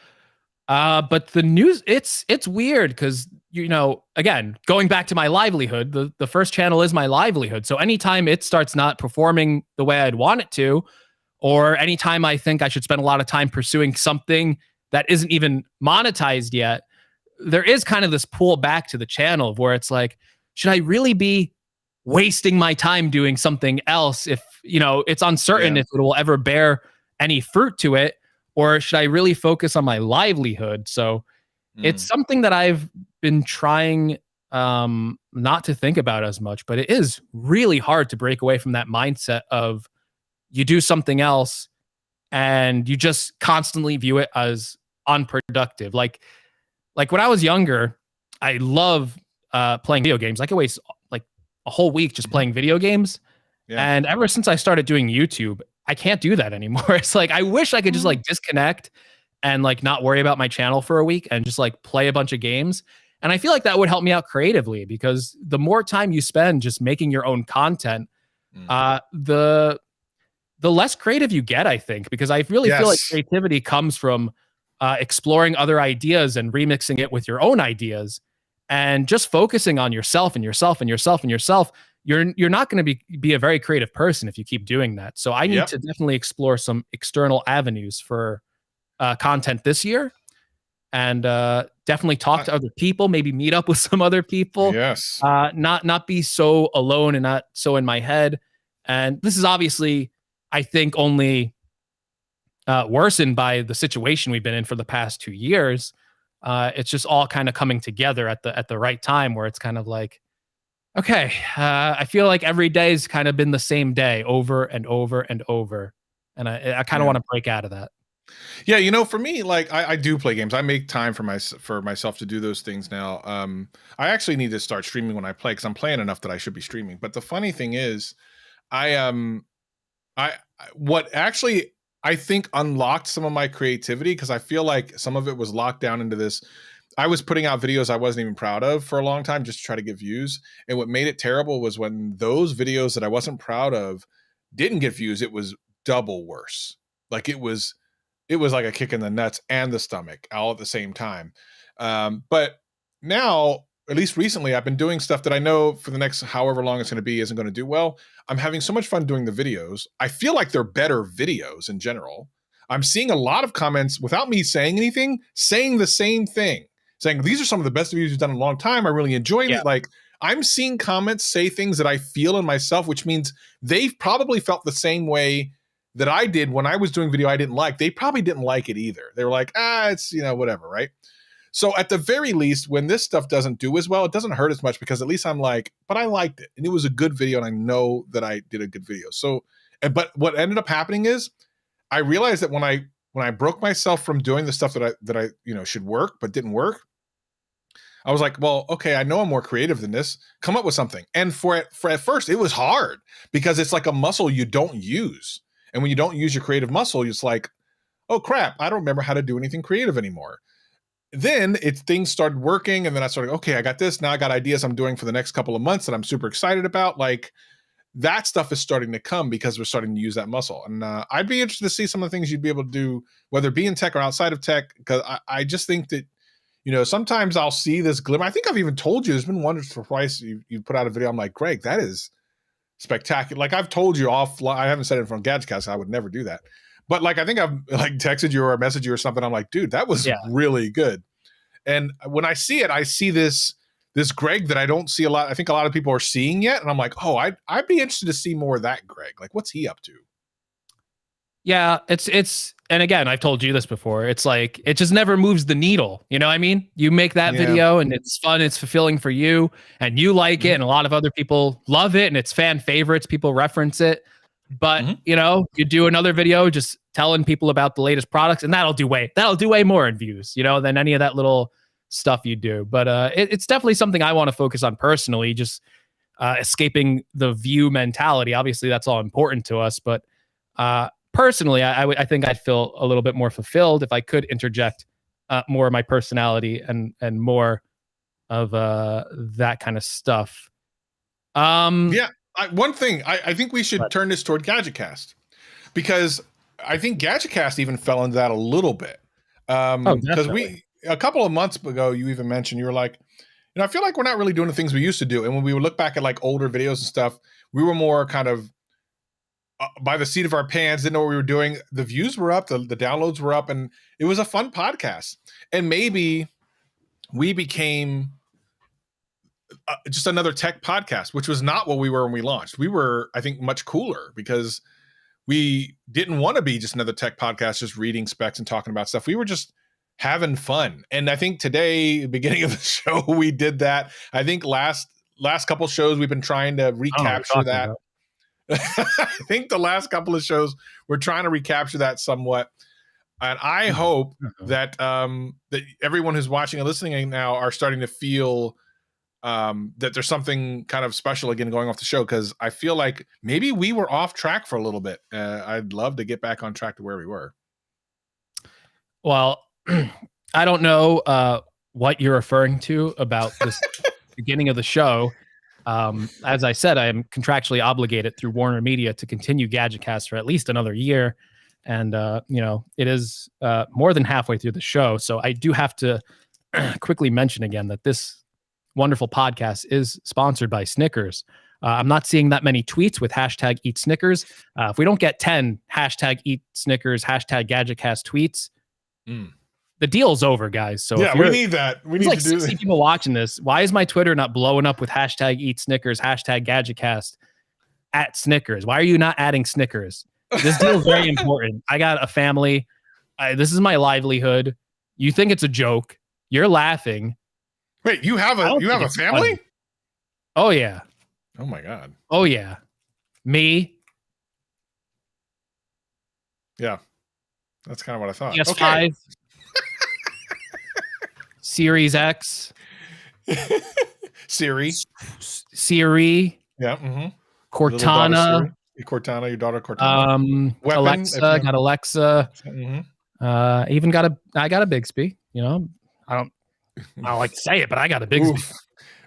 [SPEAKER 2] But the news, it's weird because, you know, again, going back to my livelihood, the first channel is my livelihood. So anytime it starts not performing the way I'd want it to, or anytime I think I should spend a lot of time pursuing something that isn't even monetized yet, there is kind of this pull back to the channel where it's like, should I really be wasting my time doing something else if, you know, it's uncertain if it will ever bear any fruit to it, or should I really focus on my livelihood? So it's something that I've been trying not to think about as much, but it is really hard to break away from that mindset of you do something else and you just constantly view it as unproductive. Like when I was younger, I love playing video games. I could waste like a whole week just playing video games.
[SPEAKER 1] Yeah.
[SPEAKER 2] And ever since I started doing YouTube, I can't do that anymore. It's like I wish I could just like disconnect and like not worry about my channel for a week and just like play a bunch of games. And I feel like that would help me out creatively because the more time you spend just making your own content, the less creative you get, I think, because I really feel like creativity comes from exploring other ideas and remixing it with your own ideas and just focusing on yourself and yourself and yourself and yourself. You're not going to be a very creative person if you keep doing that. So I need to definitely explore some external avenues for content this year, and definitely talk to other people, maybe meet up with some other people.
[SPEAKER 1] Yes.
[SPEAKER 2] Not be so alone and not so in my head. And this is obviously, I think, only worsened by the situation we've been in for the past 2 years. It's just all kind of coming together at the right time where it's kind of like, okay, I feel like every day's kind of been the same day over and over and over. And I kind of want to break out of that.
[SPEAKER 1] Yeah, you know, for me, like I do play games. I make time for myself to do those things now. I actually need to start streaming when I play because I'm playing enough that I should be streaming. But the funny thing is, what actually I think unlocked some of my creativity, because I feel like some of it was locked down into this. I was putting out videos I wasn't even proud of for a long time just to try to get views. And what made it terrible was when those videos that I wasn't proud of didn't get views, it was double worse. Like it was like a kick in the nuts and the stomach all at the same time. But now, at least recently, I've been doing stuff that I know for the next however long it's going to be isn't going to do well. I'm having so much fun doing the videos. I feel like they're better videos in general. I'm seeing a lot of comments without me saying anything, saying the same thing, saying these are some of the best videos you've done in a long time. I'm really enjoying it. Like I'm seeing comments say things that I feel in myself, which means they've probably felt the same way that I did when I was doing video I didn't like. They probably didn't like it either. They were like, it's, you know, whatever, right? So at the very least, when this stuff doesn't do as well, it doesn't hurt as much because at least I'm like, but I liked it. And it was a good video and I know that I did a good video. So, but what ended up happening is I realized that when I broke myself from doing the stuff that I you know should work but didn't work, I was like, well, okay, I know I'm more creative than this. Come up with something. And for at first, it was hard because it's like a muscle you don't use. And when you don't use your creative muscle, it's like, oh crap, I don't remember how to do anything creative anymore. Then things started working, and then I started, okay, I got this. Now I got ideas I'm doing for the next couple of months that I'm super excited about. Like that stuff is starting to come because we're starting to use that muscle. And I'd be interested to see some of the things you'd be able to do, whether it be in tech or outside of tech, because I just think that, you know, sometimes I'll see this glimmer. I think I've even told you, there's been one or twice you put out a video. I'm like, Greg, that is spectacular. Like I've told you I haven't said it in front of Gadgetcast. I would never do that. But like, I think I've like texted you or messaged you or something. I'm like, dude, that was really good. And when I see it, I see this Greg that I don't see a lot. I think a lot of people are seeing yet. And I'm like, oh, I'd be interested to see more of that Greg. Like, what's he up to?
[SPEAKER 2] Yeah, it's and again, I've told you this before. It's like it just never moves the needle. You know what I mean? You make that video and it's fun, it's fulfilling for you, and you like it, and a lot of other people love it, and it's fan favorites. People reference it. But you know, you do another video just telling people about the latest products, and that'll do way more in views, you know, than any of that little stuff you do. But it's definitely something I want to focus on personally, just escaping the view mentality. Obviously, that's all important to us, but personally, I think I'd feel a little bit more fulfilled if I could interject more of my personality and more of that kind of stuff.
[SPEAKER 1] Yeah, one thing I think we should turn this toward GadgetCast, because I think GadgetCast even fell into that a little bit. Because a couple of months ago, you even mentioned, you were like, you know, I feel like we're not really doing the things we used to do. And when we would look back at like older videos and stuff, we were more kind of by the seat of our pants, didn't know what we were doing. The views were up, the downloads were up, and it was a fun podcast. And maybe we became just another tech podcast, which was not what we were when we launched. We were, I think, much cooler because we didn't want to be just another tech podcast, just reading specs and talking about stuff. We were just having fun. And I think today, beginning of the show, we did that. I think last couple shows, we've been trying to recapture that. I think the last couple of shows, we're trying to recapture that somewhat. And I hope that that everyone who's watching and listening now are starting to feel that there's something kind of special again going off the show, because I feel like maybe we were off track for a little bit. I'd love to get back on track to where we were.
[SPEAKER 2] Well, I don't know what you're referring to about this beginning of the show. As I said, I am contractually obligated through Warner Media to continue GadgetCast for at least another year. And, you know, it is more than halfway through the show. So I do have to quickly mention again that this wonderful podcast is sponsored by Snickers. I'm not seeing that many tweets with hashtag eat Snickers. If we don't get 10 hashtag eat Snickers, hashtag GadgetCast tweets, the deal's over, guys. So
[SPEAKER 1] yeah, we need that. We need
[SPEAKER 2] like
[SPEAKER 1] to do
[SPEAKER 2] 60 people watching this. Why is my Twitter not blowing up with hashtag eat Snickers, hashtag GadgetCast at Snickers? Why are you not adding Snickers? This deal is very important. I got a family. This is my livelihood. You think it's a joke. You're laughing.
[SPEAKER 1] Wait, you have a family?
[SPEAKER 2] Funny. Oh yeah.
[SPEAKER 1] Oh my God.
[SPEAKER 2] Oh yeah. Me.
[SPEAKER 1] Yeah. That's kind of what I thought.
[SPEAKER 2] PS5.
[SPEAKER 1] Okay.
[SPEAKER 2] Series X.
[SPEAKER 1] Siri.
[SPEAKER 2] Yeah.
[SPEAKER 1] Mm-hmm.
[SPEAKER 2] Cortana.
[SPEAKER 1] Cortana, your daughter Cortana.
[SPEAKER 2] Weapon, Alexa, got Alexa.
[SPEAKER 1] Mm-hmm.
[SPEAKER 2] I got a Bixby. You know, I don't like to say it, but I got a Bixby.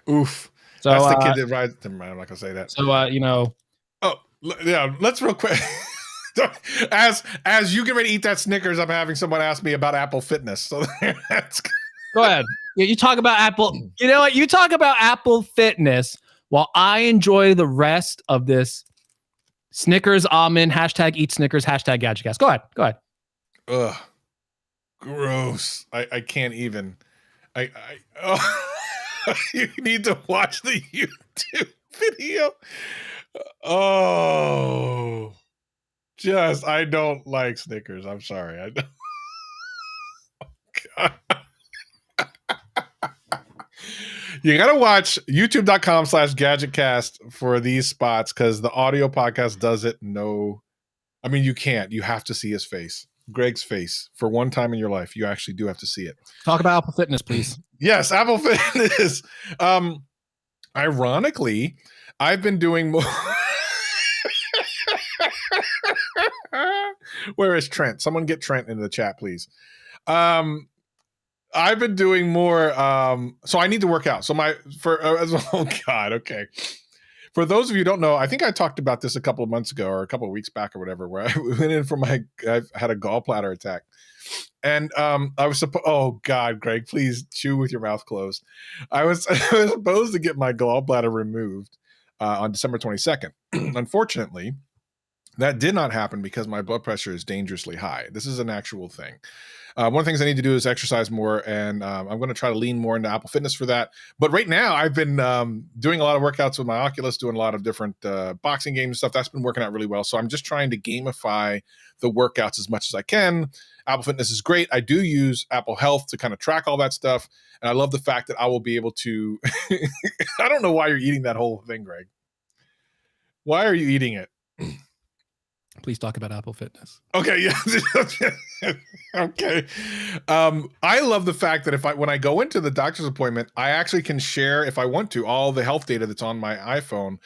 [SPEAKER 1] Oof.
[SPEAKER 2] So
[SPEAKER 1] that's the kid that rides. Never mind, I'm not gonna say that.
[SPEAKER 2] So you know.
[SPEAKER 1] Oh yeah, let's real quick. as you get ready to eat that Snickers, I'm having someone ask me about Apple Fitness. So that's
[SPEAKER 2] go ahead. You talk about Apple. You know what? You talk about Apple Fitness while I enjoy the rest of this Snickers almond, hashtag eat Snickers, hashtag GadgetCast. Go ahead.
[SPEAKER 1] Ugh. Gross. I can't even. You need to watch the YouTube video. Oh. I don't like Snickers. I'm sorry. I don't. Oh, you gotta watch youtube.com/GadgetCast for these spots, because the audio podcast does it. No, I mean, you can't. You have to see his face, Greg's face, for one time in your life. You actually do have to see it.
[SPEAKER 2] Talk about Apple Fitness, please.
[SPEAKER 1] Yes, Apple Fitness. Ironically, I've been doing more. Where is Trent? Someone get Trent into the chat, please. I've been doing more. So I need to work out. So oh God, okay. For those of you who don't know, I think I talked about this a couple of months ago or a couple of weeks back or whatever, where I went in for I had a gallbladder attack. And I was supposed, oh God, Greg, please chew with your mouth closed. I was supposed to get my gallbladder removed on December 22nd. Unfortunately, that did not happen because my blood pressure is dangerously high. This is an actual thing. One of the things I need to do is exercise more, and I'm going to try to lean more into Apple Fitness for that. But right now, I've been doing a lot of workouts with my Oculus, doing a lot of different boxing games and stuff. That's been working out really well. So I'm just trying to gamify the workouts as much as I can. Apple Fitness is great. I do use Apple Health to kind of track all that stuff. And I love the fact that I will be able to I don't know why you're eating that whole thing, Greg. Why are you eating it?
[SPEAKER 2] Please talk about Apple Fitness.
[SPEAKER 1] Okay, yeah. Okay. I love the fact that when I go into the doctor's appointment, I actually can share, if I want to, all the health data that's on my iPhone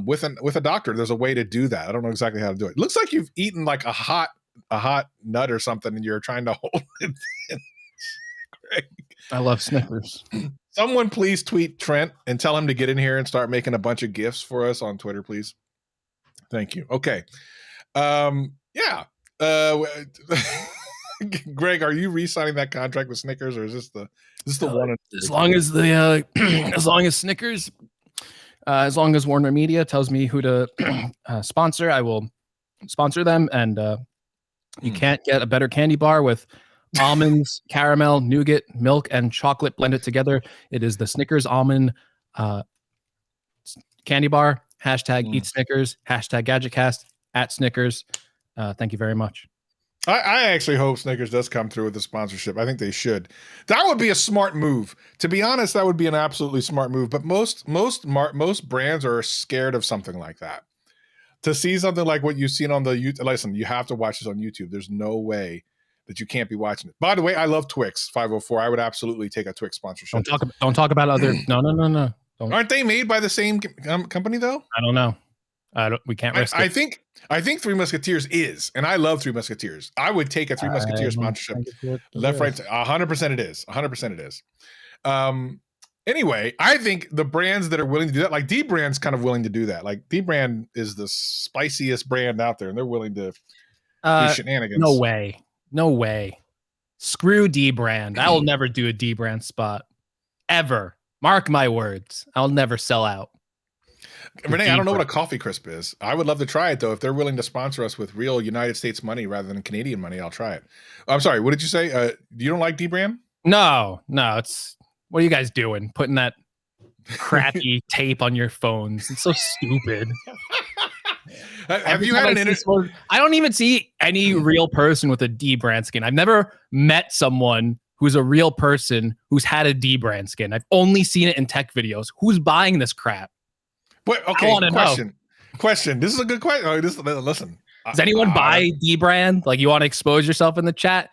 [SPEAKER 1] with a doctor. There's a way to do that. I don't know exactly how to do it. It looks like you've eaten like a hot nut or something, and you're trying to hold it in. Great.
[SPEAKER 2] I love Snickers.
[SPEAKER 1] Someone please tweet Trent and tell him to get in here and start making a bunch of GIFs for us on Twitter, please. Thank you. Okay. Yeah. Greg, are you re-signing that contract with Snickers, or is this the one?
[SPEAKER 2] As long as the as long as Snickers, as long as Warner Media tells me who to sponsor, I will sponsor them. And you can't get a better candy bar with almonds, caramel, nougat, milk, and chocolate blended together. It is the Snickers almond candy bar. Hashtag eat Snickers. Hashtag GadgetCast at Snickers. Thank you very much.
[SPEAKER 1] I actually hope Snickers does come through with the sponsorship. I think they should. That would be a smart move. To be honest, that would be an absolutely smart move. But most brands are scared of something like that. To see something like what you've seen on the YouTube, listen, you have to watch this on YouTube. There's no way that you can't be watching it. By the way, I love Twix 504. I would absolutely take a Twix sponsorship.
[SPEAKER 2] Don't talk about other. No. Don't.
[SPEAKER 1] Aren't they made by the same company though?
[SPEAKER 2] I don't know. We can't risk it.
[SPEAKER 1] I think Three Musketeers is, and I love Three Musketeers. I would take a Three Musketeers sponsorship. Left, right, 100% it is. 100% it is. Anyway, I think the brands that are willing to do that, like D Brand's kind of willing to do that. Like D Brand is the spiciest brand out there, and they're willing to do shenanigans.
[SPEAKER 2] No way. Screw D Brand. I will never do a D Brand spot ever. Mark my words. I'll never sell out.
[SPEAKER 1] Renee, I don't know what a coffee crisp is. I would love to try it though. If they're willing to sponsor us with real United States money rather than Canadian money, I'll try it. I'm sorry. What did you say? You don't like D Brand?
[SPEAKER 2] No. It's what are you guys doing? Putting that crappy tape on your phones. It's so stupid.
[SPEAKER 1] Have you had an interview?
[SPEAKER 2] I don't even see any real person with a D Brand skin. I've never met someone who's a real person who's had a D Brand skin. I've only seen it in tech videos. Who's buying this crap?
[SPEAKER 1] Wait, okay, question. This is a good question. Listen.
[SPEAKER 2] Does anyone buy D Brand? Like, you want to expose yourself in the chat?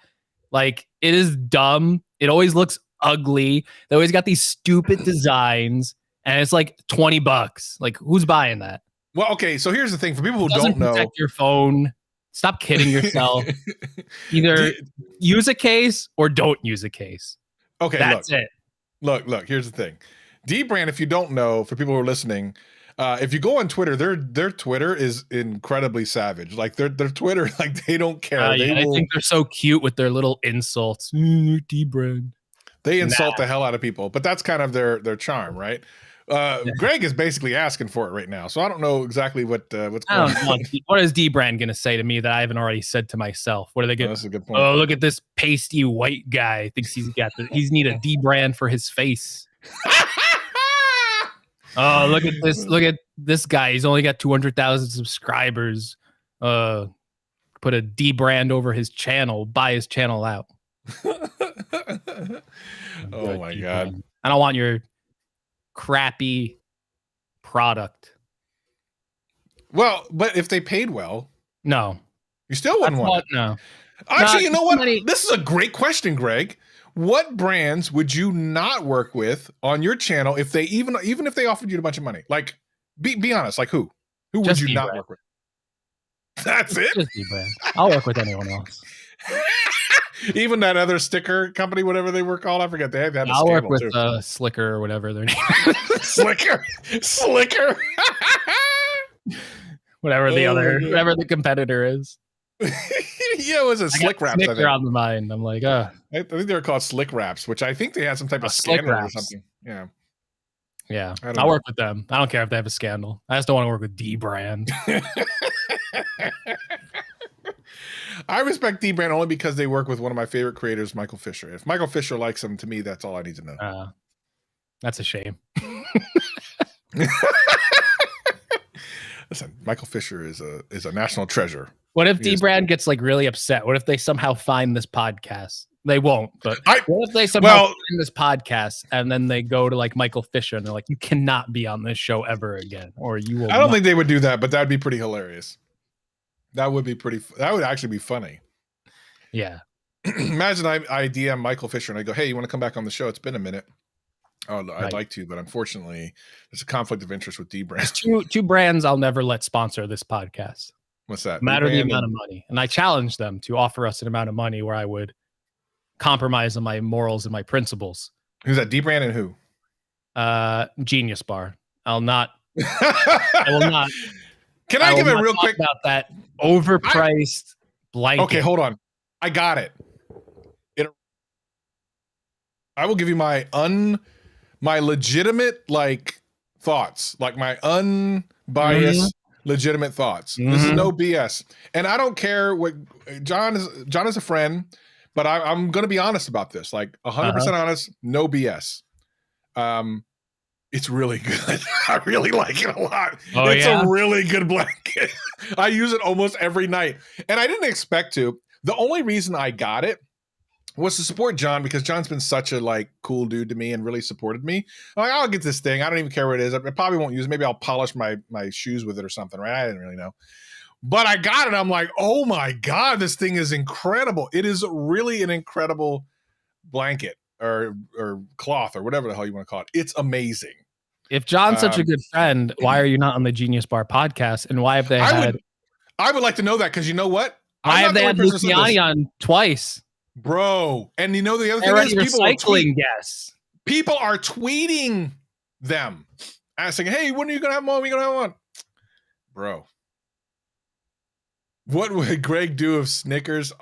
[SPEAKER 2] Like, it is dumb. It always looks ugly. They always got these stupid designs, and it's like $20. Like, who's buying that?
[SPEAKER 1] Well, okay, so here's the thing. For people who
[SPEAKER 2] don't know, protect your phone. Stop kidding yourself. Either use a case or don't use a case.
[SPEAKER 1] Okay,
[SPEAKER 2] that's it.
[SPEAKER 1] Look, here's the thing. D Brand, if you don't know, for people who are listening, if you go on Twitter, their Twitter is incredibly savage. Like their Twitter, like they don't care.
[SPEAKER 2] I think they're so cute with their little insults. D Brand.
[SPEAKER 1] They insult the hell out of people, but that's kind of their charm, right? Greg is basically asking for it right now, so I don't know exactly what's going on.
[SPEAKER 2] What is D Brand gonna say to me that I haven't already said to myself? What are they gonna?
[SPEAKER 1] That's a good point.
[SPEAKER 2] Oh, look at this pasty white guy. Thinks he's need a D Brand for his face. Oh, look at this! Look at this guy. He's only got 200,000 subscribers. Put a D Brand over his channel. Buy his channel out.
[SPEAKER 1] Oh my God!
[SPEAKER 2] I don't want your crappy product.
[SPEAKER 1] Well, but if they paid well,
[SPEAKER 2] no,
[SPEAKER 1] you still wouldn't want it.
[SPEAKER 2] No.
[SPEAKER 1] Actually, you know what? This is a great question, Greg. What brands would you not work with on your channel if they even if they offered you a bunch of money? Like, be honest. Like who would you not work with? That's it.
[SPEAKER 2] Just D-Brand. I'll work with anyone else.
[SPEAKER 1] Even that other sticker company, whatever they were called, I forget. They had that.
[SPEAKER 2] I'll work with Slicker or whatever their name is.
[SPEAKER 1] Slicker.
[SPEAKER 2] whatever the competitor is.
[SPEAKER 1] Yeah, it was a Slick Wraps.
[SPEAKER 2] Snicker on the mind. I'm like,
[SPEAKER 1] I think they were called Slick Wraps, which I think they had some type of scandal or something. Yeah.
[SPEAKER 2] I'll work with them. I don't care if they have a scandal. I just don't want to work with D Brand.
[SPEAKER 1] I respect D Brand only because they work with one of my favorite creators, Michael Fisher. If Michael Fisher likes them, to me, that's all I need to know.
[SPEAKER 2] That's a shame.
[SPEAKER 1] Listen, Michael Fisher is a national treasure.
[SPEAKER 2] What if D Brand gets like really upset? What if they somehow find this podcast? They won't, but what if they somehow find this podcast and then they go to like Michael Fisher and they're like, you cannot be on this show ever again, or you will.
[SPEAKER 1] I don't think they would do that, but that'd be pretty hilarious. That would be that would actually be funny.
[SPEAKER 2] Yeah.
[SPEAKER 1] Imagine I DM Michael Fisher and I go, hey, you want to come back on the show? It's been a minute. Oh, I'd like to, but unfortunately, there's a conflict of interest with D-Brand.
[SPEAKER 2] Two brands I'll never let sponsor this podcast.
[SPEAKER 1] What's that?
[SPEAKER 2] No matter the amount of money. And I challenge them to offer us an amount of money where I would compromise on my morals and my principles.
[SPEAKER 1] Who's that? D-Brand and who?
[SPEAKER 2] Genius Bar. I will not.
[SPEAKER 1] Can I give it real quick
[SPEAKER 2] about that overpriced blanket?
[SPEAKER 1] Okay, hold on. I got it. I will give you my legitimate thoughts, like my unbiased legitimate thoughts. This is no BS, and I don't care what John is a friend, but I'm going to be honest about this, like 100% honest, no BS. It's really good. I really like it a lot. It's a really good blanket. I use it almost every night, and I didn't expect to. The only reason I got it was to support John, because John's been such a cool dude to me and really supported me. I'm like, I'll get this thing. I don't even care what it is. I probably won't use it. Maybe I'll polish my shoes with it or something, right? I didn't really know. But I got it. I'm like, oh my God, this thing is incredible. It is really an incredible blanket or cloth or whatever the hell you want to call it. It's amazing.
[SPEAKER 2] If John's such a good friend, why are you not on the Genius Bar podcast? And why have they
[SPEAKER 1] I would like to know that, because you know what?
[SPEAKER 2] Why have they had Luciani on twice?
[SPEAKER 1] Bro, and you know the other thing is people are tweeting them, asking, "Hey, when are you gonna have one? When are you gonna have one?" Bro, what would Greg do if Snickers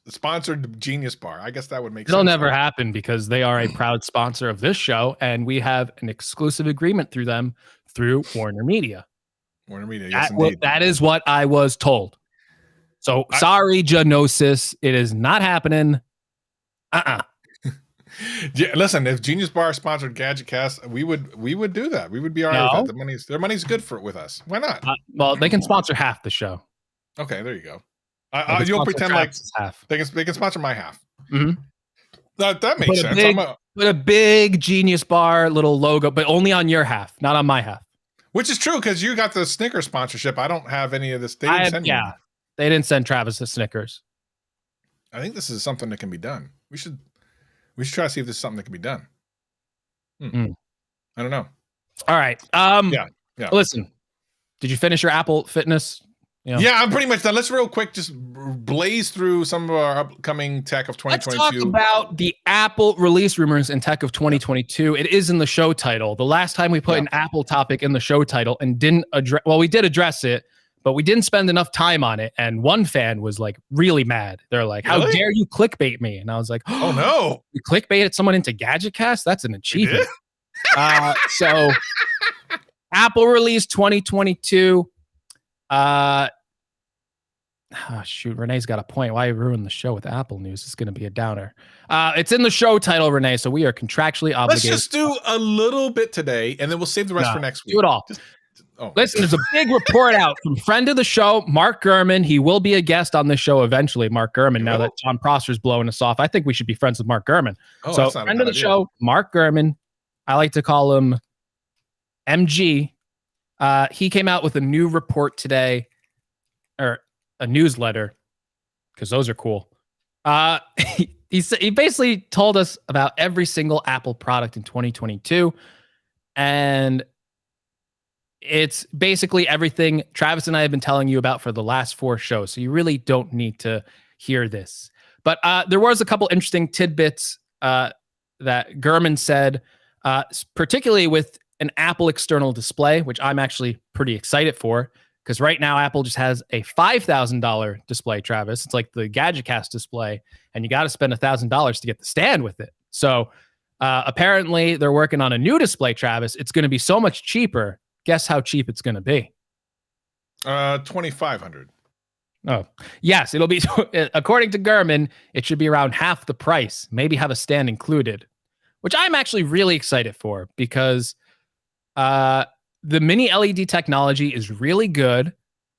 [SPEAKER 1] sponsored the Genius Bar? I guess that would make sense.
[SPEAKER 2] It'll never happen, because they are a proud sponsor of this show, and we have an exclusive agreement through them through Warner Media.
[SPEAKER 1] Warner Media, yes, indeed.
[SPEAKER 2] That is what I was told. So sorry, Genosis, it is not happening.
[SPEAKER 1] Yeah, listen, if Genius Bar sponsored Gadget Cast, we would do that. We would be all right with that. Their money's good with us. Why not?
[SPEAKER 2] Well, they can sponsor half the show.
[SPEAKER 1] Okay, there you go. You'll pretend like half. They can sponsor my half.
[SPEAKER 2] Mm-hmm.
[SPEAKER 1] That makes sense.
[SPEAKER 2] Put a big Genius Bar little logo, but only on your half, not on my half.
[SPEAKER 1] Which is true, because you got the Snickers sponsorship. I don't have any of this. They didn't send you.
[SPEAKER 2] They didn't send Travis the Snickers.
[SPEAKER 1] I think this is something that can be done. We should try to see if this is something that can be done. I don't know.
[SPEAKER 2] All right.
[SPEAKER 1] Yeah.
[SPEAKER 2] Listen, did you finish your Apple Fitness?
[SPEAKER 1] Yeah, I'm pretty much done. Let's real quick just blaze through some of our upcoming tech of 2022.
[SPEAKER 2] Let's talk about the Apple release rumors in tech of 2022. It is in the show title. The last time we put an Apple topic in the show title and didn't address, we did address it, but we didn't spend enough time on it. And one fan was really mad. They're like, how dare you clickbait me? And I was like, oh
[SPEAKER 1] no,
[SPEAKER 2] you clickbaited someone into GadgetCast? That's an achievement. So Apple release 2022. Shoot, Renee's got a point. Why ruin the show with Apple news? It's going to be a downer. It's in the show title, Renee, so we are contractually obligated.
[SPEAKER 1] Let's just do a little bit today, and then we'll save the rest for next week.
[SPEAKER 2] Do it all. Listen, there's a big report out from friend of the show, Mark Gurman. He will be a guest on this show eventually, Mark Gurman, now that John Prosser's blowing us off. I think we should be friends with Mark Gurman. So friend of the show, Mark Gurman. I like to call him MG. He came out with a new report today, or a newsletter, because those are cool. He basically told us about every single Apple product in 2022, and it's basically everything Travis and I have been telling you about for the last 4 shows. So you really don't need to hear this. But there was a couple interesting tidbits that Gurman said, particularly with an Apple external display, which I'm actually pretty excited for, because right now Apple just has a $5,000 display, Travis. It's like the GadgetCast display, and you got to spend $1,000 to get the stand with it. So apparently they're working on a new display, Travis. It's going to be so much cheaper. Guess how cheap it's going to be?
[SPEAKER 1] $2,500.
[SPEAKER 2] Oh, yes, it'll be. According to Gurman, it should be around half the price. Maybe have a stand included, which I'm actually really excited for, because the mini LED technology is really good.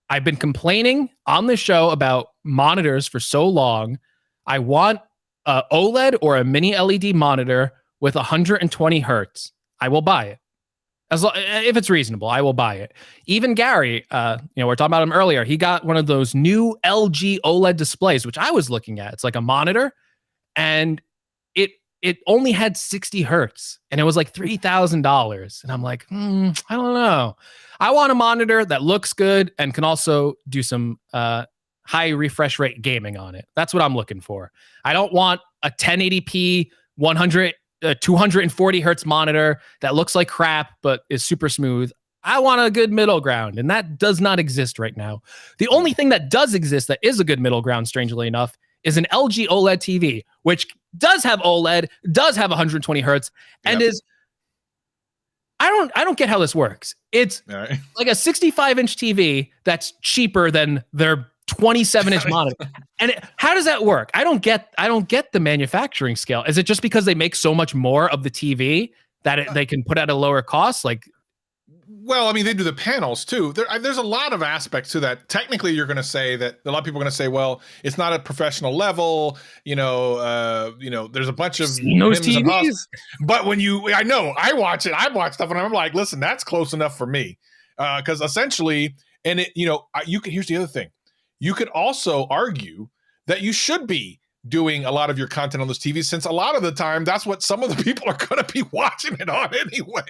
[SPEAKER 2] I've been complaining on the show about monitors for so long. I want a OLED or a mini LED monitor with 120 hertz. I will buy it. If it's reasonable, I will buy it. Even Gary, we're talking about him earlier. He got one of those new LG OLED displays, which I was looking at. It's like a monitor, and it only had 60 hertz, and it was like $3,000. And I'm like, I don't know. I want a monitor that looks good and can also do some high refresh rate gaming on it. That's what I'm looking for. I don't want a 1080p 240 hertz monitor that looks like crap but is super smooth. I want a good middle ground, and that does not exist right now. The only thing that does exist that is a good middle ground, strangely enough, is an LG OLED TV, which does have OLED, does have 120 hertz, and is I don't get how this works. It's like a 65-inch TV that's cheaper than their 27-inch monitor. And how does that work? I don't get the manufacturing scale. Is it just because they make so much more of the TV that they can put at a lower cost? Like,
[SPEAKER 1] well, I mean, they do the panels too. There's a lot of aspects to that. Technically, you're going to say that a lot of people are going to say, well, it's not a professional level. There's a bunch of
[SPEAKER 2] those TVs.
[SPEAKER 1] But I watch it. I watch stuff and I'm like, listen, that's close enough for me. Because essentially, here's the other thing. You could also argue that you should be doing a lot of your content on those TVs, since a lot of the time that's what some of the people are going to be watching it on anyway.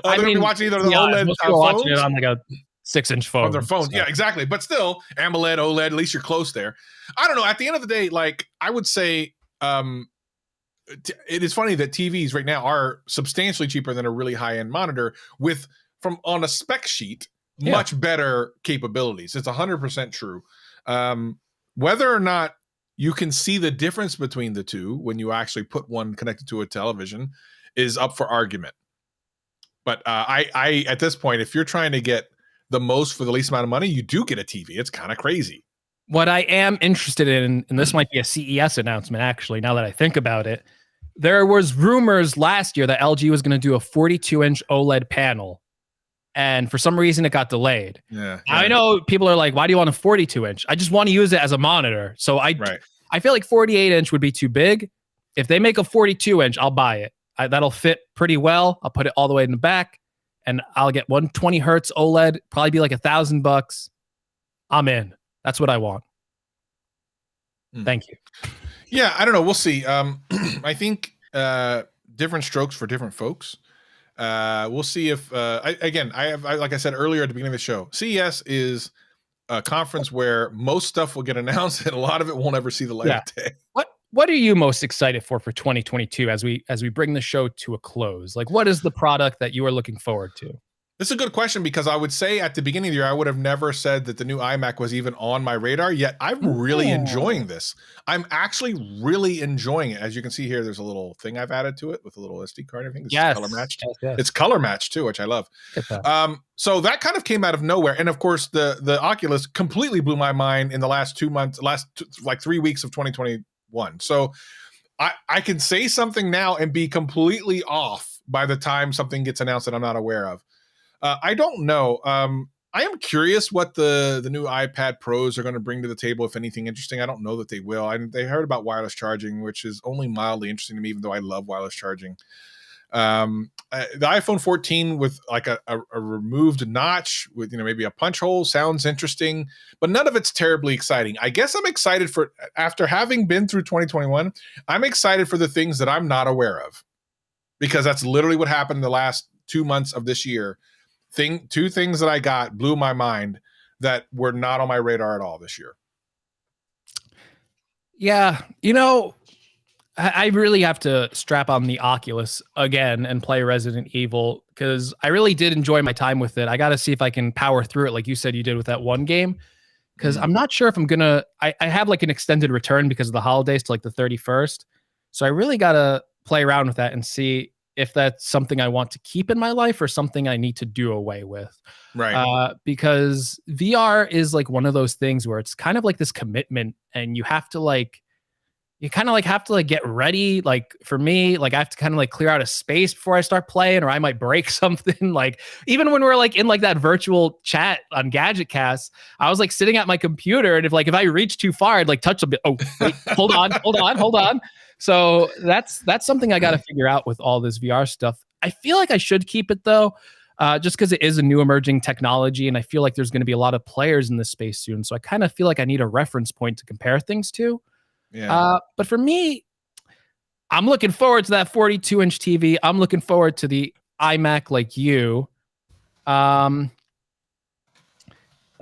[SPEAKER 1] They're going to be watching either the OLED
[SPEAKER 2] most people are watching it on like a 6-inch phone.
[SPEAKER 1] On their phone, yeah, exactly. But still, AMOLED, OLED, at least you're close there. I don't know. At the end of the day, like I would say, it is funny that TVs right now are substantially cheaper than a really high-end monitor from on a spec sheet, much better capabilities. It's 100% true. Whether or not you can see the difference between the two when you actually put one connected to a television is up for argument. But I at this point, if you're trying to get the most for the least amount of money, you do get a TV. It's kind of crazy.
[SPEAKER 2] What I am interested in, and this might be a CES announcement, actually, now that I think about it, there was rumors last year that LG was going to do a 42-inch OLED panel. And for some reason, it got delayed.
[SPEAKER 1] Yeah.
[SPEAKER 2] I know people are like, why do you want a 42-inch? I just want to use it as a monitor. So I feel like 48-inch would be too big. If they make a 42-inch, I'll buy it. That'll fit pretty well. I'll put it all the way in the back, and I'll get 120 hertz OLED. Probably be like $1,000. I'm in. That's what I want. Thank you.
[SPEAKER 1] Yeah, I don't know. We'll see. I think different strokes for different folks. We'll see if like I said earlier at the beginning of the show, CES is a conference where most stuff will get announced and a lot of it won't ever see the light of day.
[SPEAKER 2] What are you most excited for 2022 as we bring the show to a close? Like, what is the product that you are looking forward to?
[SPEAKER 1] This is a good question, because I would say at the beginning of the year, I would have never said that the new iMac was even on my radar, yet I'm really enjoying this. I'm actually really enjoying it. As you can see here, there's a little thing I've added to it with a little SD card and everything. It's color matched. Yes. It's color matched too, which I love. So that kind of came out of nowhere. And of course, the Oculus completely blew my mind in the last 3 weeks of 2021. So I can say something now and be completely off by the time something gets announced that I'm not aware of. I don't know. I am curious what the new iPad Pros are going to bring to the table, if anything interesting. I don't know that they will. They heard about wireless charging, which is only mildly interesting to me, even though I love wireless charging. The iPhone 14 with like a removed notch with maybe a punch hole sounds interesting, but none of it's terribly exciting. I guess I'm excited after having been through 2021, I'm excited for the things that I'm not aware of, because that's literally what happened in the last 2 months of this year. Two things that I got blew my mind that were not on my radar at all this year.
[SPEAKER 2] Yeah, I really have to strap on the Oculus again and play Resident Evil, because I really did enjoy my time with it. I got to see if I can power through it like you said you did with that one game, because I'm not sure if I'm going to... I have like an extended return because of the holidays to like the 31st. So I really got to play around with that and see if that's something I want to keep in my life or something I need to do away with.
[SPEAKER 1] Right.
[SPEAKER 2] Because VR is like one of those things where it's kind of like this commitment, and you have to get ready. Like for me, like I have to kind of like clear out a space before I start playing, or I might break something. Like even when we're like in like that virtual chat on GadgetCast, I was like sitting at my computer, and if I reach too far, I'd like touch a bit. Oh, wait, hold on. So that's something I got to figure out with all this VR stuff. I feel like I should keep it though. just because it is a new emerging technology, and I feel like there's going to be a lot of players in this space soon. So I kind of feel like I need a reference point to compare things to.
[SPEAKER 1] Yeah.
[SPEAKER 2] But for me, I'm looking forward to that 42-inch TV. I'm looking forward to the iMac like you. Let's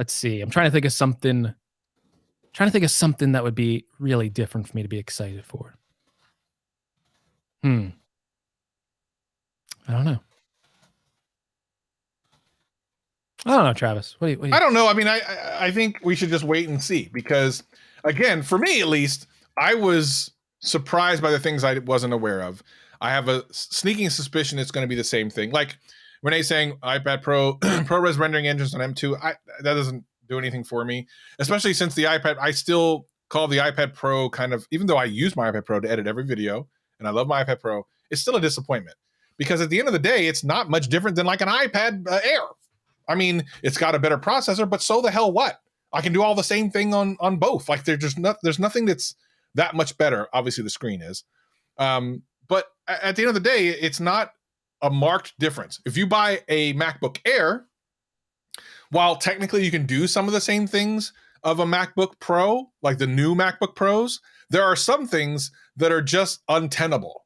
[SPEAKER 2] see. I'm trying to think of something. That would be really different for me to be excited for. I don't know. Travis. What do you
[SPEAKER 1] I don't know. I mean, I think we should just wait and see, because, again, for me at least, I was surprised by the things I wasn't aware of. I have a sneaking suspicion it's going to be the same thing. Like Renee saying iPad Pro, ProRes rendering engines on M2, that doesn't do anything for me, especially since the iPad, I still call the iPad Pro kind of, even though I use my iPad Pro to edit every video, and I love my iPad Pro, it's still a disappointment. Because at the end of the day, it's not much different than like an iPad Air. I mean, it's got a better processor, but so the hell what? I can do all the same thing on both. Like there's nothing that's that much better. Obviously, the screen is. But at the end of the day, it's not a marked difference. If you buy a MacBook Air, while technically you can do some of the same things of a MacBook Pro, like the new MacBook Pros, there are some things that are just untenable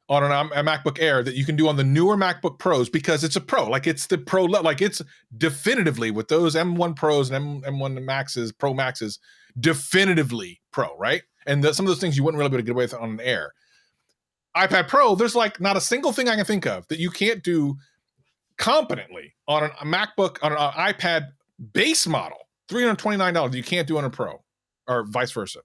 [SPEAKER 1] on a MacBook Air that you can do on the newer MacBook Pros, because it's a Pro. Like it's the Pro, like it's definitively with those M1 Pros and M1 Maxes, Pro Maxes, definitively Pro, right? And some of those things you wouldn't really be able to get away with on an Air. iPad Pro, there's like not a single thing I can think of that you can't do competently on a MacBook, on an iPad base model, $329 you can't do on a Pro, or vice versa.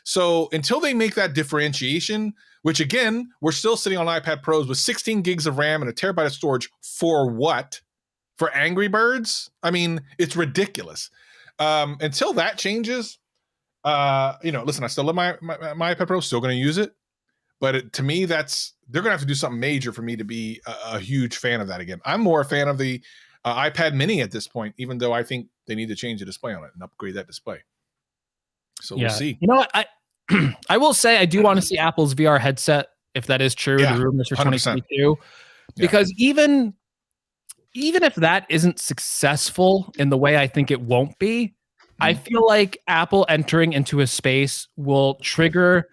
[SPEAKER 1] So until they make that differentiation, which again, we're still sitting on iPad Pros with 16 gigs of RAM and a terabyte of storage for what? For Angry Birds? I mean, it's ridiculous. Until that changes, listen, I still love my iPad Pro, still going to use it. But to me, they're going to have to do something major for me to be a huge fan of that again. I'm more a fan of the iPad mini at this point, even though I think they need to change the display on it and upgrade that display. So we'll see.
[SPEAKER 2] You know what? I will say I do want to see Apple's VR headset, if that is true, the rumors for 2022. Because even if that isn't successful in the way I think it won't be, I feel like Apple entering into a space will trigger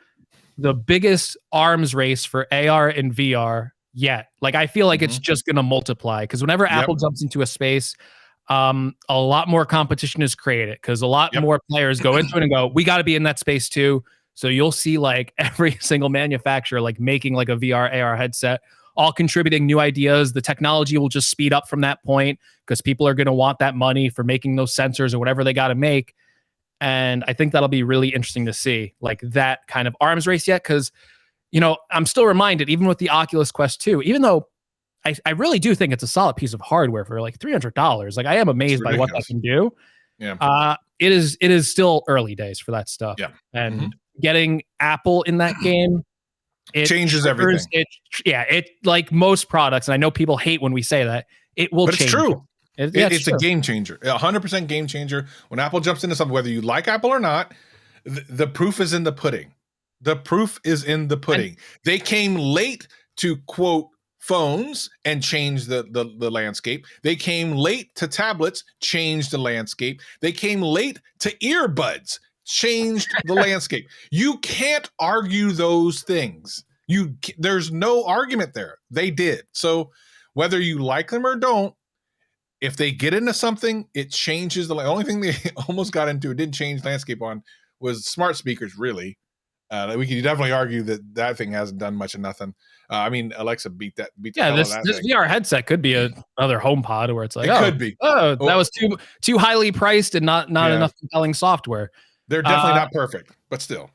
[SPEAKER 2] the biggest arms race for AR and VR yet. Like I feel like it's just going to multiply, because whenever Apple jumps into a space, a lot more competition is created, because a lot more players go into it and go, we got to be in that space too. So you'll see like every single manufacturer like making like a VR AR headset, all contributing new ideas. The technology will just speed up from that point, because people are going to want that money for making those sensors or whatever they got to make. And I think that'll be really interesting to see, like that kind of arms race yet. Because, I'm still reminded, even with the Oculus Quest 2, even though I really do think it's a solid piece of hardware for like $300. Like I am amazed by what that can do.
[SPEAKER 1] Yeah.
[SPEAKER 2] It is still early days for that stuff.
[SPEAKER 1] Yeah.
[SPEAKER 2] And getting Apple in that game, it
[SPEAKER 1] changes everything.
[SPEAKER 2] It like most products, and I know people hate when we say that, it will change.
[SPEAKER 1] It's true. It's
[SPEAKER 2] true.
[SPEAKER 1] A game changer, 100% game changer. When Apple jumps into something, whether you like Apple or not, the proof is in the pudding. The proof is in the pudding. They came late to quote phones and change the landscape. They came late to tablets, changed the landscape. They came late to earbuds, changed the landscape. You can't argue those things. There's no argument there. They did. So whether you like them or don't, if they get into something, it changes the only thing they almost got into, it didn't change landscape on, was smart speakers, really. We can definitely argue that thing hasn't done much of nothing. I mean, Alexa beat the hell
[SPEAKER 2] this
[SPEAKER 1] out of that thing.
[SPEAKER 2] VR headset could be another HomePod where it's like,
[SPEAKER 1] could be.
[SPEAKER 2] Oh, that was too highly priced and not enough compelling software.
[SPEAKER 1] They're definitely not perfect, but still.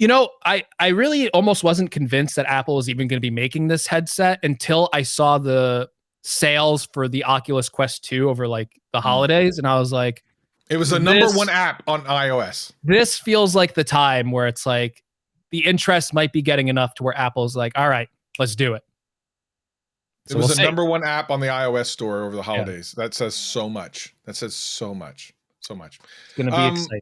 [SPEAKER 2] I really almost wasn't convinced that Apple was even going to be making this headset until I saw the sales for the Oculus Quest 2 over like the holidays, and I was like,
[SPEAKER 1] it was the number one app on iOS.
[SPEAKER 2] This feels like the time where it's like the interest might be getting enough to where Apple's like, all right, let's do it.
[SPEAKER 1] So it was the number one app on the iOS store over the holidays. That says so much. So much.
[SPEAKER 2] It's going to be exciting.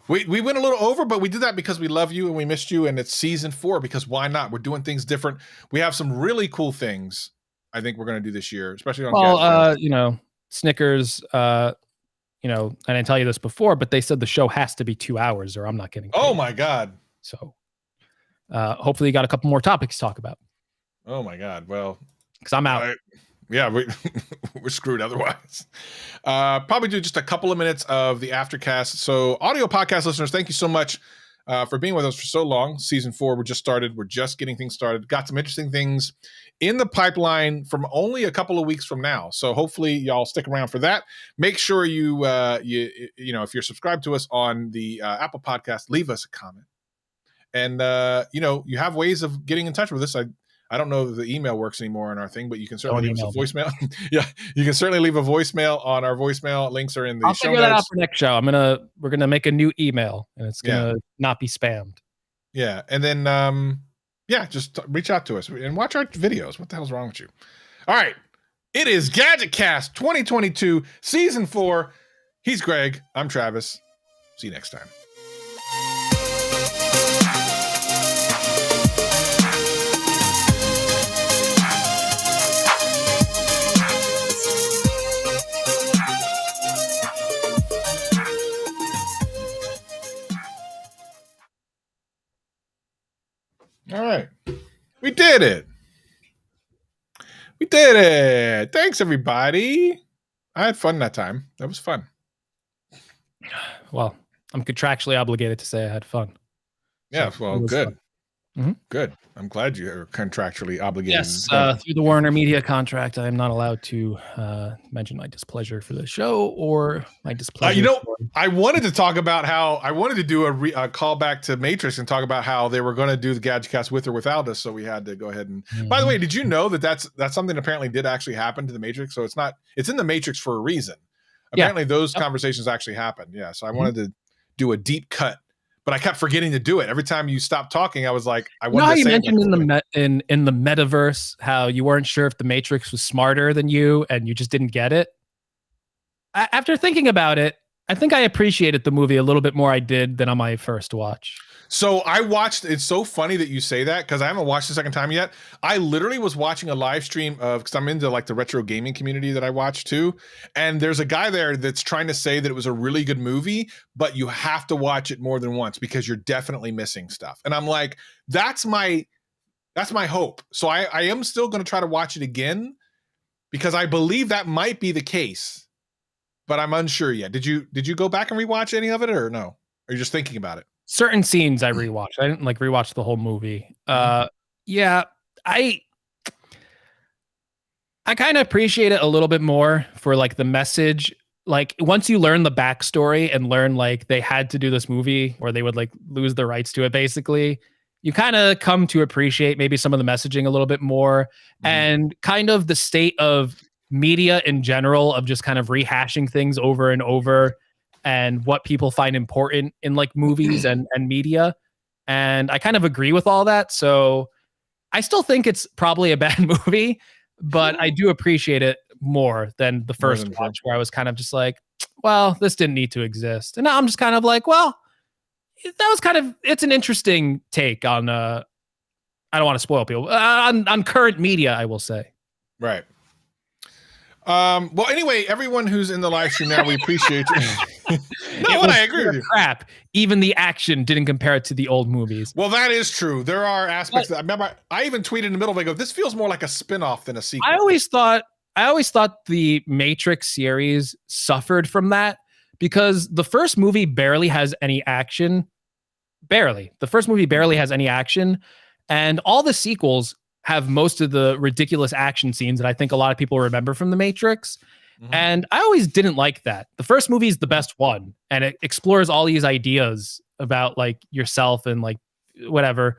[SPEAKER 1] We went a little over, but we did that because we love you and we missed you, and it's season 4, because why not? We're doing things different. We have some really cool things. I think we're going to do this year, especially on
[SPEAKER 2] Well, Snickers, I didn't tell you this before, but they said the show has to be 2 hours or I'm not getting paid.
[SPEAKER 1] Oh my God.
[SPEAKER 2] So hopefully you got a couple more topics to talk about.
[SPEAKER 1] Oh my God. Well,
[SPEAKER 2] because I'm out.
[SPEAKER 1] We're screwed otherwise. Probably do just a couple of minutes of the aftercast. So audio podcast listeners, thank you so much for being with us for so long. Season 4, we're just started. We're just getting things started. Got some interesting things in the pipeline from only a couple of weeks from now. So hopefully y'all stick around for that. Make sure you if you're subscribed to us on the Apple Podcast, leave us a comment. And you have ways of getting in touch with us. I don't know if the email works anymore on our thing, but you can certainly leave us a voicemail. Yeah, you can certainly leave a voicemail on our voicemail. Links are in the show notes. I'll figure that out
[SPEAKER 2] for next show. We're gonna make a new email, and it's gonna not be spammed.
[SPEAKER 1] Yeah, and then just reach out to us and watch our videos. What the hell's wrong with you? All right, it is Gadget Cast 2022 Season 4. He's Greg. I'm Travis. See you next time. All right. We did it. Thanks, everybody. I had fun that time. That was fun.
[SPEAKER 2] Well, I'm contractually obligated to say I had fun.
[SPEAKER 1] Yeah,
[SPEAKER 2] So
[SPEAKER 1] well, good.
[SPEAKER 2] Mm-hmm.
[SPEAKER 1] Good. I'm glad you are contractually obligated.
[SPEAKER 2] Yes, through the Warner Media contract, I am not allowed to mention my displeasure for the show or my displeasure.
[SPEAKER 1] I wanted to talk about how I wanted to do a callback to Matrix and talk about how they were going to do the Gadgetcast with or without us, so we had to go ahead and. Mm-hmm. By the way, did you know that's something that apparently did actually happen to the Matrix? So it's in the Matrix for a reason. Apparently, those conversations actually happened. Yeah, so I wanted to do a deep cut. But I kept forgetting to do it. Every time you stopped talking, I was like, I wanted to say.
[SPEAKER 2] You mentioned in the metaverse how you weren't sure if the Matrix was smarter than you and you just didn't get it. After thinking about it, I think I appreciated the movie a little bit more I did than on my first watch.
[SPEAKER 1] So I watched, it's so funny that you say that because I haven't watched the second time yet. I literally was watching a live stream of, because I'm into like the retro gaming community that I watch too. And there's a guy there that's trying to say that it was a really good movie, but you have to watch it more than once because you're definitely missing stuff. And I'm like, that's my hope. So I am still going to try to watch it again because I believe that might be the case, but I'm unsure yet. Did you go back and rewatch any of it or no? Or are you just thinking about it?
[SPEAKER 2] Certain scenes I rewatched. I didn't like rewatch the whole movie. I kind of appreciate it a little bit more for like the message. Like once you learn the backstory and learn like they had to do this movie or they would like lose the rights to it, basically, you kind of come to appreciate maybe some of the messaging a little bit more and kind of the state of media in general of just kind of rehashing things over and over. And what people find important in like movies and media. And I kind of agree with all that. So I still think it's probably a bad movie, but I do appreciate it more than the first watch where I was kind of just like, well, this didn't need to exist. And now I'm just kind of like, well, that was kind of, it's an interesting take on, I don't want to spoil people, on current media, I will say.
[SPEAKER 1] Right. Well, anyway, everyone who's in the live stream now, we appreciate you. I agree with you.
[SPEAKER 2] Crap. Even the action didn't compare it to the old movies.
[SPEAKER 1] Well, that is true. There are aspects that I remember. I even tweeted in the middle. I go, "This feels more like a spin-off than a sequel."
[SPEAKER 2] I always thought the Matrix series suffered from that because the first movie barely has any action. Barely. The first movie barely has any action, and all the sequels have most of the ridiculous action scenes that I think a lot of people remember from The Matrix. Mm-hmm. And I always didn't like that. The first movie is the best one, and it explores all these ideas about like yourself and like whatever.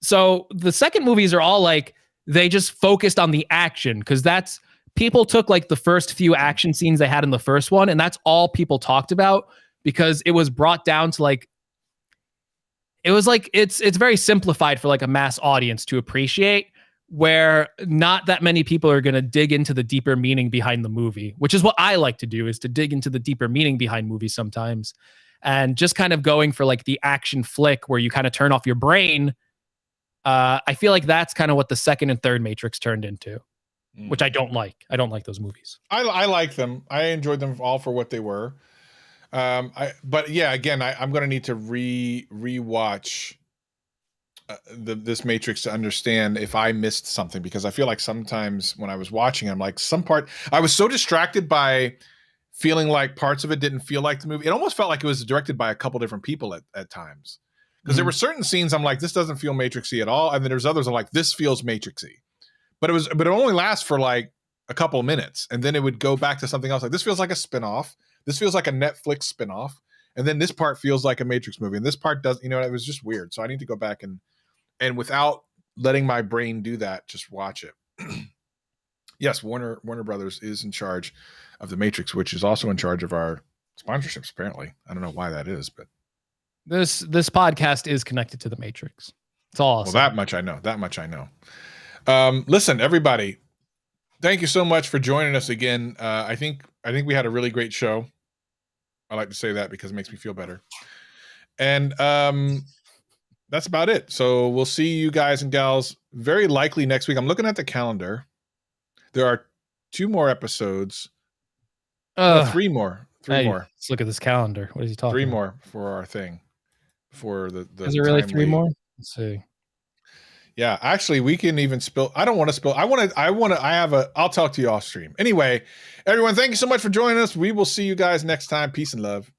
[SPEAKER 2] So the second movies are all like, they just focused on the action because that's, people took like the first few action scenes they had in the first one, and that's all people talked about because it was brought down to like, it was like it's very simplified for like a mass audience to appreciate, where not that many people are going to dig into the deeper meaning behind the movie, which is what I like to do, is to dig into the deeper meaning behind movies sometimes. And just kind of going for like the action flick where you kind of turn off your brain I feel like that's kind of what the second and third Matrix turned into, which I don't like. I don't like those movies.
[SPEAKER 1] I like them. I enjoyed them all for what they were. But yeah, again, I'm going to need to rewatch this Matrix to understand if I missed something, because I feel like sometimes when I was watching, I'm like, I was so distracted by feeling like parts of it didn't feel like the movie. It almost felt like it was directed by a couple different people at times. Because there were certain scenes I'm like, this doesn't feel Matrixy at all. And then there's others I'm like, this feels Matrixy. But it only lasts for like a couple of minutes. And then it would go back to something else. Like, this feels like a spinoff. This feels like a Netflix spinoff. And then this part feels like a Matrix movie. And this part doesn't, it was just weird. So I need to go back and without letting my brain do that, just watch it. Yes, Warner Brothers is in charge of the Matrix, which is also in charge of our sponsorships, apparently. I don't know why that is, but
[SPEAKER 2] this podcast is connected to the Matrix. It's all.
[SPEAKER 1] Well, that much I know. Listen, everybody, thank you so much for joining us again. I think we had a really great show. I like to say that because it makes me feel better. And that's about it. So we'll see you guys and gals very likely next week. I'm looking at the calendar. There are 2 more episodes. 3 more. More.
[SPEAKER 2] Let's look at this calendar. What is he talking
[SPEAKER 1] 3
[SPEAKER 2] about?
[SPEAKER 1] more for our thing. For the
[SPEAKER 2] Is there really 3 more? Let's see.
[SPEAKER 1] Yeah, actually, we can even spill. I don't want to spill. I'll talk to you off stream. Anyway, everyone, thank you so much for joining us. We will see you guys next time. Peace and love.